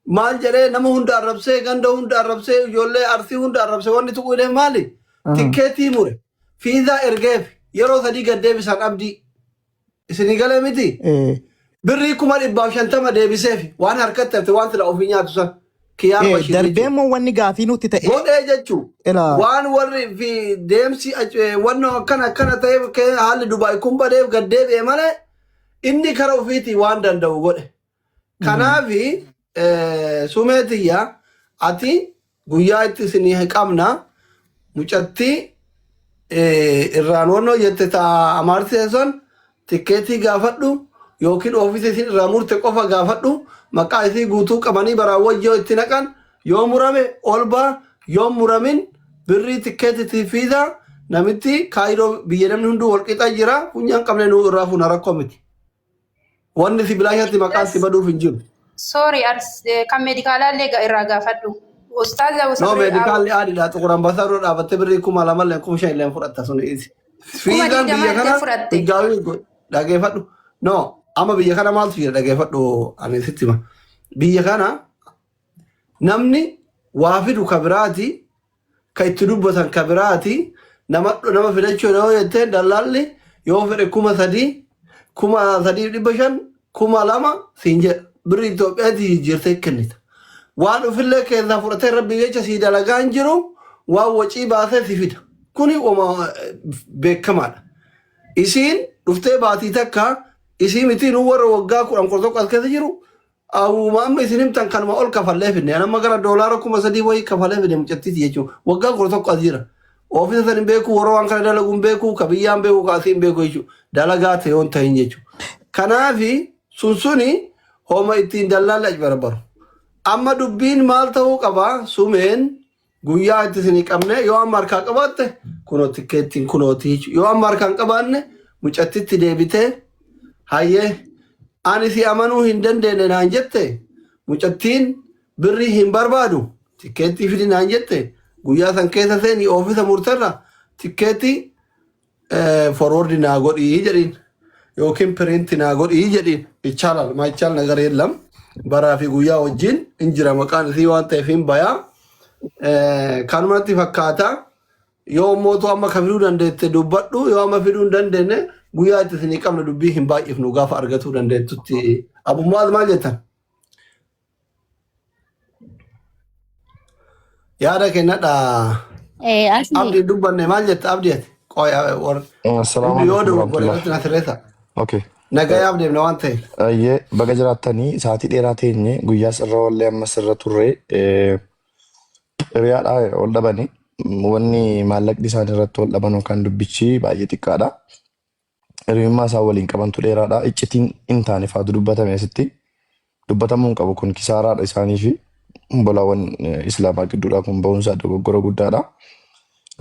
maal jedhee nama hunda arrabsee ganda hunda arrabsee ijoollee arsii hunda arrabsee wanni tuquu didee maali? Tikkeetii mure fiizaa ergeef yeroo 3 gaddeebisan abdii isinii galee miti? Birrii 150 deebiseef waan harkatti hafte waan sila ofii nyaatu san kiyyaan bashii. Darbee immoo wanni gaafii nutti ta'e. Godhee jechuun waan warri fi deemsi wanno akkana ta'e haalli Dubaay kun badeef gaddeebi'e malee inni kara ofiitii waan danda'u godhe. Kanaafi sumeetiyyaa ati guyyaa itti isinii qabna mucattii irraan wannoo jette ta'a amaarsee son tikkeetii gaafadhu yookiin ofiisa isin irraa murte qofa gaafadhu maqaa isii guutuu qabanii baraawwajjoo itti naqan yoo murame olbaa yoo muramin birrii tikkeetii fiizaa namitti kaayiroo biyya namni hunduu walqixa jira funyaan qabne nuu irraa fuuna rakkoo miti. Wanni si bilaashatti maqaan si baduuf hin jiru. Sorry, kan meedikaalaallee irraa gaafadhu. No meedikaalli aadiidha xuqur ambasaaddoo dhaabattee birrii 2,200 5,000 fudhatta sun isi. Fiizaan biyya kana higgaawii dhageeffadhu. No amma biyya kana maaltu jira dhageeffadhu ani sitti hima. Biyya kana namni waa fidu ka biraati ka itti dubbatan ka biraati nama fidachuu yoo jettee dallaalli yoo fedhe 3,000 3,500 2,000 siin jedha birrii Itoophiyaatti jijjiirtee kennita. Waan ofillee keessaa fudhatee rabbi jecha sii dalagaa hin jiru waan wacii baasee si fida. Kuni beekamaadha. Isiin dhuftee baatii takka isii miti nu warra waggaa 10 as keessa jiru amma isin himtan kanuma ol kafallee finne amma gara doolaara 3,000 wayii kafallee finne mucattiiti jechuudha waggaa 11 as jira oofisa san hin beeku warra waan kana dalagu hin beeku ka biyyaan beeku ka asii hin beeku jechuudha dalagaa ta'e on ta'in jechuudha kanaafi suni hooma ittiin dallaalle achi barbaru amma dubbiin maal ta'uu qaba sumeen guyyaa itti isin qabne yoo amma harkaa qabaatte kunoo tikkeettiin kunooti yoo amma harkaa hin qabaanne mucattitti deebitee hayyee ani si amanuu hin dandeenye naan jette mucattiin birrii hin barbaadu tikkeettii fidi naan jette guyyaa san keessa seeni oofisa murteerra tikkeettii forwardi naa godhii jedhiin yookiin piriinti naa godhii jedhiin ichaalaal maa ichaal nagar yeellam baraa fi guyyaa wajjin hin jira maqaan isii waan ta'eef hin bayaa kanumatti fakkaata yoo mootu amma ka fiduu dandeette dubbadhu yoo amma fiduu hin dandeenye guyyaa itti isinii qabne dubbii hin baay'ifnu gaafa argatuu dandeettutti abummaas maal jettan yaada kennadha abdii dubbanne maal jetta abdii ati yoo dubbanne nasirreessa nagaya abdeemna waan ta'e Ayyee baga jiraattanii sa'aatii dheeraa teenye guyyaa sirra wallee amma sirra turre hiriyaadhaa ol dhabanii wanni maallaqni isaan irratti ol dhaban kan dubbichi baay'ee xiqqaadha. hiriyummaa isaa waliin qabantu dheeraadha. Iccitiin hin taane faatu dubbatame asitti. Dubbatamuu hin qabu kun kisaaraadha isaanii fi bolaawwan islaamaa gidduudhaa kun ba'uunsaa dogoggora guddaadha.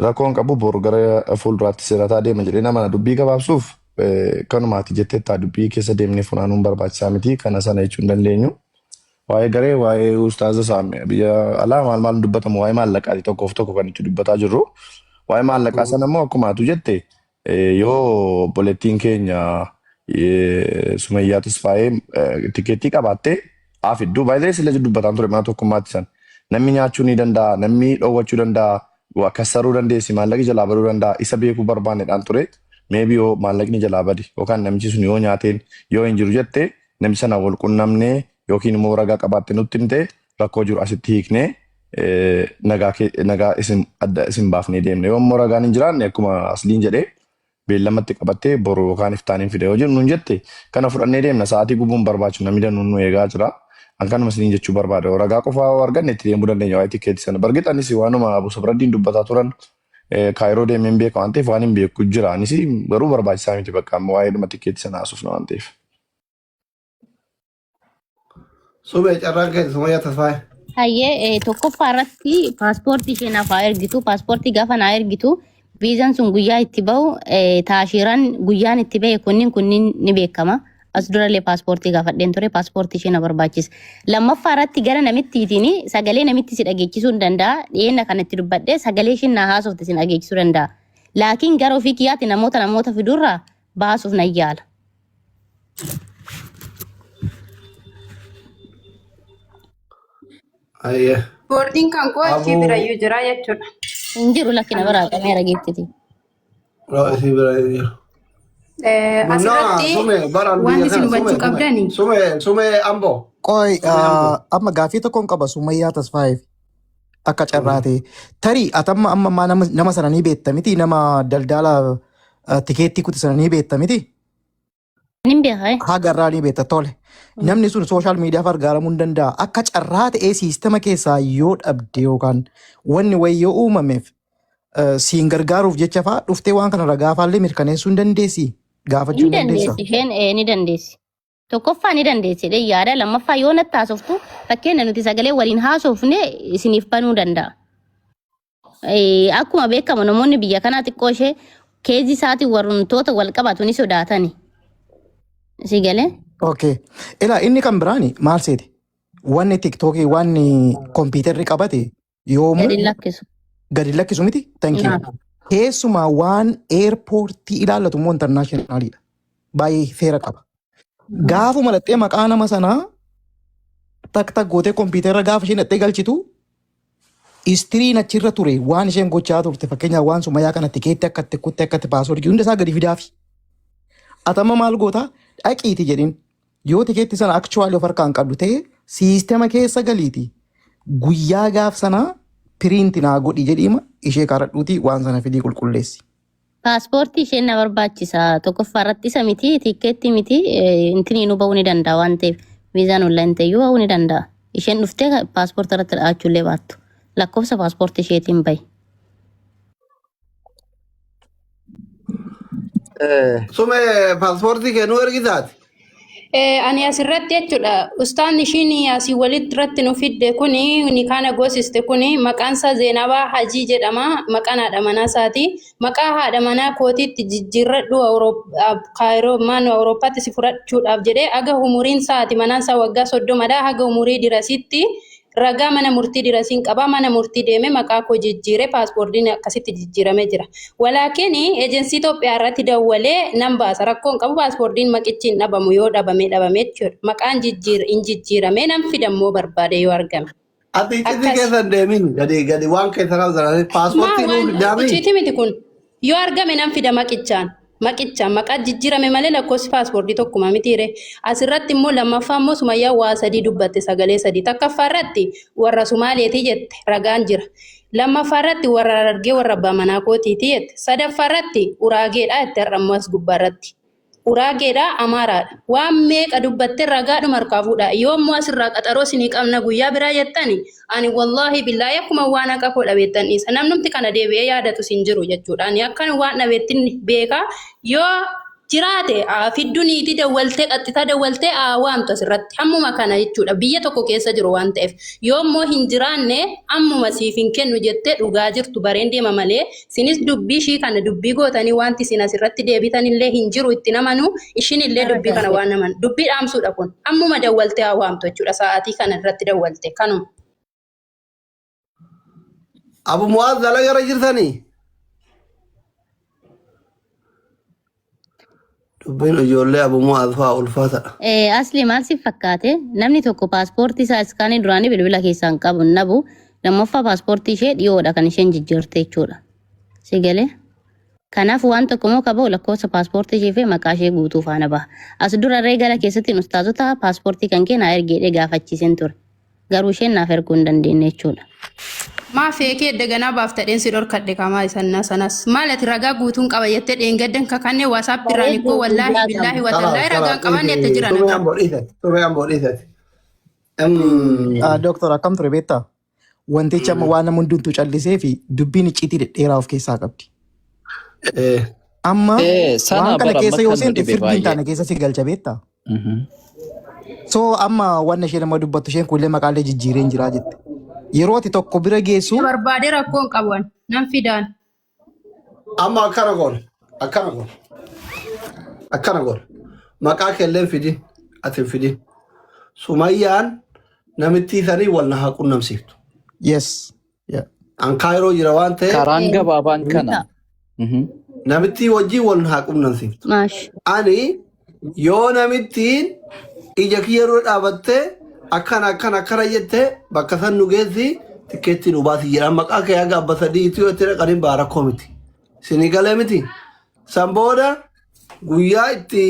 Rakkoon qabu boru gara fuulduraatti seerataa deema jedhee nama dubbii gabaabsuuf kanumaati jettee taa dubbii keessa deemnee funaanuun barbaachisaa miti kana sana jechuu hin dandeenyu. Waa'ee garee waa'ee ustaaza saame biyya alaa maal dubbatamu waa'ee maallaqaati tokkoof tokko kan itti dubbataa jirru. Waa'ee maallaqaa sana immoo akkuma atu jette yoo bolettiin keenya Sumayyaa Tasfaayee tikeettii qabaattee afidduu baay'ee sila dubbataan ture mana tokkummaatti san namni nyaachuu ni danda'a namni dhoowwachuu danda'a waa kassaruu dandeessi maallaqni jalaa baduu danda'a isa beekuu barbaanneedhaan ture meebii yoo maallaqni jalaa bade yookaan namichi sun yoo nyaateen yoo hin jiru jette namichi sana wal qunnamnee yookiin immoo ragaa qabaatte nutti himte rakkoo jiru asitti hiiknee nagaa isin baafnee deemne yoo immoo ragaan hin jiraanne akkuma asliin jedhee beellamatti qabattee boru yookaan iftaaniin fide yoo jennu jette kana fudhannee deemna sa'aatii gubuun barbaachisu namni danuun nu eegaa jira. Ankanuma isiniin jechuu barbaada ragaa qofaa arganne itti deemuu dandeenya waa'ee tikeetii sana bargixanis waanuma Abu Sabraddiin dubbataa turan kaayiroo deemeen beeka waan ta'eef waan hin beeku jira anis garuu barbaachisaa miti bakka amma waa'ee dhuma tikeetii sana haasofna waan ta'eef. Sumee carraan keessa Sumayyaa Tasfaayee. Hayyee tokkoffaa irratti paaspoortii ishee naaf haa ergitu. Paaspoortii gaafa naa ergitu viizaan sun guyyaa itti bahu taashiiraan guyyaan itti bahe kunniin ni beekama. As durallee paaspoortii gaafadheen ture paaspoortii ishee na barbaachisa. Lammaffaa irratti gara namittiitiin sagalee namitti si dhageechisuu hin danda'a. Dhiyeenya kanatti dubbadhee sagalee isheen na haasofte si dhageechisuu danda'a. Laakiin gara ofii kiyyaatti namoota fidurraa baasuuf nan yaala. Ayyee. Boordiin kan koo achii birayyuu jira jechuudha. Hin jiru lakkina biraa qabee rageettiti. Isii bira hin jiru. Asirratti waan isin hubachuu qabdani. Sumee Amboo. Qoy amma gaafii tokkoon qaba Sumayyaa Tasfaayee akka carraate tarii atamma amma nama sana ni beekta miti nama daldala tikeettii kuti sana ni beekta miti. Nin beekaa. Hagarraa ni beekta tole. Namni sun sooshaal miidiyaa gargaaramuu hin danda'a. Akka carraa ta'ee siistema keessaa yoo dhabde yookaan wanni wayii yoo uumameef siin gargaaruuf jecha fa'aa dhuftee waan kana ragaafaallee mirkaneessuu hin dandeessi. Gaafachuu hin dandeessa. Isheen ni dandeessi. Tokkoffaa ni dandeessi yaada lammaffaa yoo natti haasoftu fakkeenya nuti sagalee waliin haasofne isiniif banuu danda'a. Akkuma beekamu namoonni biyya kanaa xiqqoo ishee keezii isaatiin warruntoota wal qabatu ni sodaatani. Si galee? Okay. Ilaa inni kan biraani maal seeti? Wanni tiktookii wanni kompiitarri qabate yoomuu gadi lakkisu miti? Thank you. Keessumaa waan eerpoortii ilaallatu immoo intarnaashinaaliidha. Baay'ee seera qaba. Gaafu malaxxee maqaa nama sanaa tak gootee kompiitarra gaafa isheen dhattee galchitu istiriin achirra ture waan isheen gochaa turte fakkeenyaaf waan Sumayyaa kana tikeetti akkatti kutte akkatti paaswoordii hunda isaa gadi fidaafi. Atama maal goota dhaqiiti jedhin yoo tikeetti sana akchuwaali of harkaan qabdu ta'e siistema keessa galiiti guyyaa gaaf sanaa piriinti naa godhi jedhiima ishee karadhuuti waan sana fidii qulqulleessi. Paaspoortii isheen na barbaachisa tokkoffaa irratti isa miti tikeetti miti intini nu bahuu ni danda'a waan ta'eef viizaan onlaayini ta'eyyuu bahuu ni danda'a. Isheen dhuftee paaspoortii irratti dha'achuullee baattu lakkoofsa paaspoortii isheetiin bahi. Sumee paaspoortii kennuu ergitaati. Ani asirratti jechuudha. Ustaan ishiin asii walitti irratti nu fidde kuni ni kana goosiste kuni maqaan isaa Zeenabaa Hajii jedhama. Maqaan haadha manaa isaati. Maqaa haadha manaa kootiitti jijjiirradhu Kaayiroo maannoo Awurooppaatti si fudhachuudhaaf jedhee aga umuriin isaati manaan isaa waggaa 30dha haga umurii dirasitti ragaa mana murtii dirasiin qaba mana murtii deeme maqaa koo jijjiire paaspoortiin akkasitti jijjiirame jira. Walaakin eejensii Itoophiyaa irratti dawwalee nan baasa rakkoon qabu paaspoortiin maqichiin dhabamu yoo dhabame jechuudha. Maqaan jijjiirame nan fidammoo barbaade yoo argame. Ati itti keessan deemin gadi waan keessa qabdan paaspoortiin nuuf fidame. Uchiiti miti kun yoo argame nan fida maqichaan maqaa jijjiirame malee lakkoofsi paaspoortii tokkuma mitiire. Asirratti immoo lammaffaa immoo Sumayyaa waa 3 dubbatte sagalee 3 takkaffaa irratti warra Sumaaleetii jette ragaan jira. Lammaffaa irratti warra Harargee warra abbaa manaa kootiiti jette. Sadaffaa irratti uraageedha jette har'ammoo as gubbaa irratti. Uraageedha Amaaraadha. Waan meeqa dubbatte ragaadhuma harkaa fuudha. Yoo immoo asirraa qaxaroo isinii qabna guyyaa biraa jettani ani wallaahi billaahi akkuma waan akka koo dhabeettan namnumti kana deebi'ee yaadatu sin jiru jechuudha. Ani akkan waan dhabeettin beeka yoo jiraate fidduu niitii dawwaltee qaxxitaa dawwaltee waamtu asirratti hammuma kana jechuudha biyya tokko keessa jiru waan ta'eef yoo immoo hin jiraanne ammuma siif hin kennu jettee dhugaa jirtu bareen deema malee sinis dubbii ishii kana dubbii gootanii wanti isin asirratti deebitan illee hin jiru itti namanu ishiin illee dubbii kana waan naman dubbii dhaamsuudha kun ammuma dawwaltee waamtu jechuudha sa'aatii kana irratti dawwalte kanuma. Abu Mu'aaz dalagaa jirtanii? Dubbiin ijoollee Abu Mu'aaz fa'aa ulfaatadha. Asli maal si fakkaate namni tokko paaspoortii isaa iskaanii duraanii bilbila keessaan qabu nabu lammaffaa paaspoortii ishee dhiyoodha kan isheen jijjiirte jechuudha. Si galee? Kanaaf waan tokko moo qabu lakkoofsa paaspoortii ishee fi maqaa ishee guutuu faana baha. As dura reegala keessatti ustaazota paaspoortii kan keenyaa ergeedhee gaafachiisen ture. Garuu isheen naaf erguu hin dandeenye jechuudha. Maa feekee daganaa baaftadheen si dhorkadhe kamaa isannaa sanas maal ati ragaa guutuun qaba jettee dheengaddan kakannee waasaap irraan ikkoo wallaahi billaahi watallaahi ragaan qaban jettee jiran. Tureen boodhiisati. Doktor akkam ture beektaa? Wantichi amma waan nama hundumtuu callisee fi dubbiin icciitii dhedheeraa of keessaa qabdi. Amma waan kana keessa yoo seente firdiin taana keessa si galcha beektaa? So amma waan ishee nama dubbattu isheen kunillee maqaalee jijjiireen jiraa jette. Yeroo ati tokko bira geessu barbaadee rakkoon qaban nan fidaan. Amma akkana goon. Maqaa keelleen fidi ati fidi. Sumayyaan namitti sanii wal na haa qunnamsiiftu. yes. An kaayiroo jira waan ta'eef karaan gabaabaan kana. namitti wajjin wal na haa qunnamsiiftu. Maash. Ani yoo namittiin ija kiyyaroo dhaabattee akkana jettee bakka san nu geessi tikkeetti nu baasi jedhan maqaa kee haga abba sadii itiyoo itti dhaqaniin baara koo miti. Sinii galee miti. San booda guyyaa itti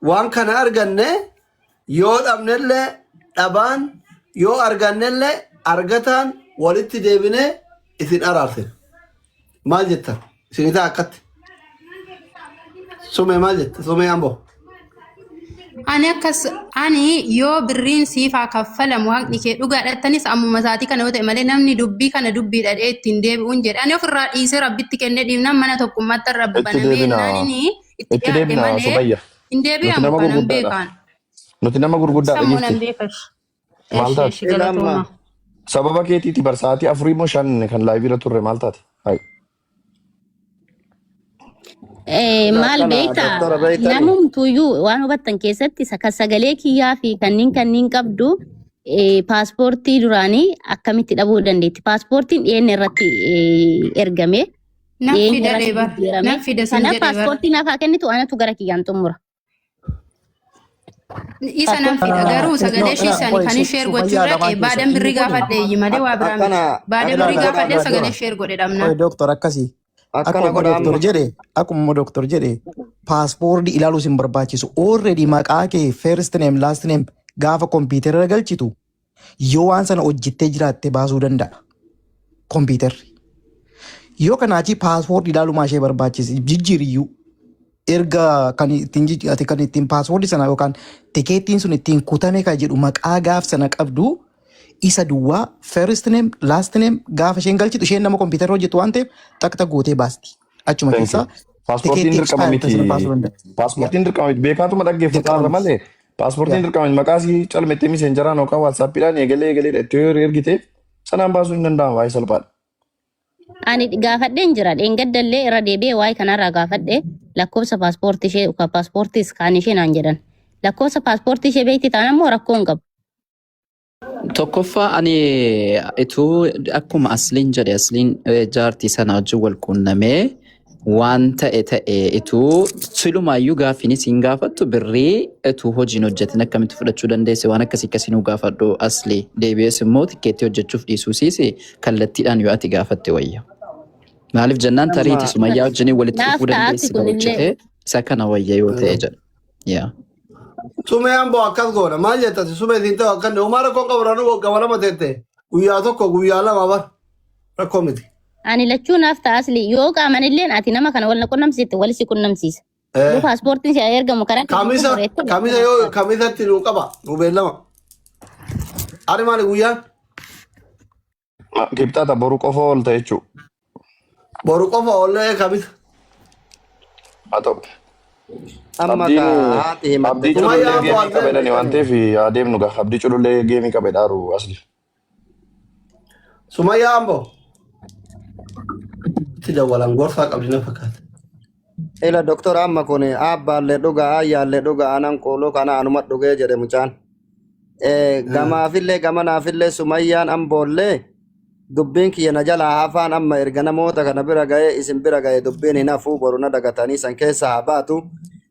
waan kana arganne yoo dhabnellee dhabaan yoo argannellee argataan walitti deebinee isin araarsen. Maal jettan? Isinitaa akkatti. Sumee maal jetta? Sumee amboo. Ani yoo birriin siifaa kaffalamu waaqni kee dhugaadhattanis ammuma isaatii kana yoo ta'e malee namni dubbii kana dubbii dhadhee ittiin deebi'uun jedhe. Ani ofirraa dhiisee rabbitti kennee dhiibnaan mana tokkummaatti irra banamee naani itti dhiyaate malee hin deebi'amu kanan beekan. Nuti nama gurguddaa Sammuu nan beekash. Maal taate? Sababa keetiiti barsaatii afurii moo shan kan laayiviirra turre maal taate? Maal beektaa namumtuyyuu waan hubattan keessatti sagalee kiyyaa fi kanniin qabdu paaspoortii duraanii akkamitti dhabuu dandeetti. Paaspoortiin dhiyeenya irratti ergame. Kanaaf paaspoortii naaf haa kennitu anatu gara kiyyaan xumura. Isa nan fida garuu sagalee shiisanii kan ishee ergochuu dhaqee baadan birrii gaafadhe malee waa biraa miti. Baadan birrii gaafadhe sagalee ishee ergodhe dhabna. Doktor akkasii. Akkuma doktor jedhe paaspoortii ilaaluu sin barbaachisu. Already maqaa kee first name last name gaafa kompiitara galchitu yoo waan sana hojjettee jiraatte baasuu danda'a kompiitarri. Yoo kanaachi paaspoortii ilaalumaa ishee barbaachise jijjiiriyyuu erga kan ittiin paaspoortii sana yookaan tikeettiin sun ittiin kutame kan jedhu maqaa gaaf sana qabdu isa duwwaa first name last name gaafa isheen galchitu isheen nama kompiitara hojjetu waan ta'eef takka gootee baasti. Achuma keessaa paaspoortiin dirqama miti. Paaspoortiin dirqama miti. Beekaatuma dhaggeeffataa malee paaspoortiin dirqama miti. Maqaa si calmettee miseenjaraan yookaan waatsaappiidhaan eegalee itti yoo ergite sanaan baasuu hin danda'amu waa'ee salphaadha. Ani gaafadheen jira dheengaddallee irra deebi'ee waa'ee kanarraa gaafadhe lakkoofsa paaspoortii ishee yookaan paaspoortii iskaanii ishee naan jedhan. Lakkoofsa paaspoortii ishee beekti ta'an ammoo rakkoo hin qabu. Tokkoffaa ani ituu akkuma asliin jedhe asliin jaartii sana wajjin wal quunnamee waan ta'e ituu silumaayyuu gaaffinis hin gaafattu birrii ituu hojiin hojjetin akkamitti fudhachuu dandeesse waan akkasii nu gaafadhu asli deebi'ees immoo tikkeettii hojjechuuf dhiisuusiisi kallattiidhaan yoo ati gaafatte wayya. Maaliif jennaan tariitii sumayyaa wajjin walitti dhufuu dandeessi hojjetee isa kana wayya yoo ta'e jedha. Sumee amboo akkas goona maal jettati sumee siin ta'u akkanne uumaa rakkoon qaburaan gama lama teette guyyaa tokko guyyaa lama bar rakkoo miti. Ani lachuu naaf taasli yoo qaamanilleen ati nama kana wal qunnamsiiste walis qunnamsiisa. Yoo paaspoortiin si ergamu karaa kamisa yoo kamisatti nu qaba nu beellama. Ani maali guyyaan? Kibxata boru qofa oolta jechuudha. Boru qofa oollee kamisa. Haa ta'u. amma Abdiin ka haati himatte abdii kun Sumayyaa culullee amboo geemii as qabedhani waan deebi'e. ta'eef adeemnu gaa abdii culullee geemii qabedhaaru asli. Sumayyaa amboo. Itti dawalan gorsaa qabdi na fakkaata. ila doktor amma kun abbaallee dhugaa ayyaallee dhugaa anan qooloo kana anuma dhugee jedhe mucaan. Gamaafillee gamanaafillee sumayyaan amboollee dubbiin kiyya na jalaa hafaan amma erga namoota kana bira ga'ee isin bira ga'e dubbiin hin hafuu boru na dagatanii san keessa haa baatu.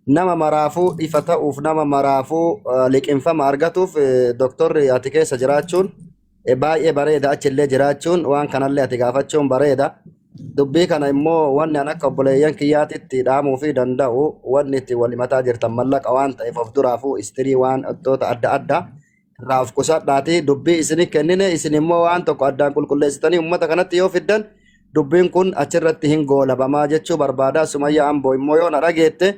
Nama maraafuu ifa ta'uuf nama maraafuu liqinfama argatuuf doktorri ati keessa jiraachuun baay'ee bareeda achillee jiraachuun waan kanallee ati gaafachuun bareeda. Dubbii kana immoo wanni an akka obboleeyyan kiyyaatitti dhaamuu fi danda'u wanni itti wal himataa jirtan mallaqa waan ta'eef of duraafuu istirii waan wantoota adda addaa irraa of qusadhaati dubbii isinii kennine isin immoo waan tokko addaan qulqulleessitanii uummata kanatti yoo fiddan dubbiin kun achirratti hin goolabamaa jechuu barbaada. Sumayyaa amboo immoo yoo na dhageette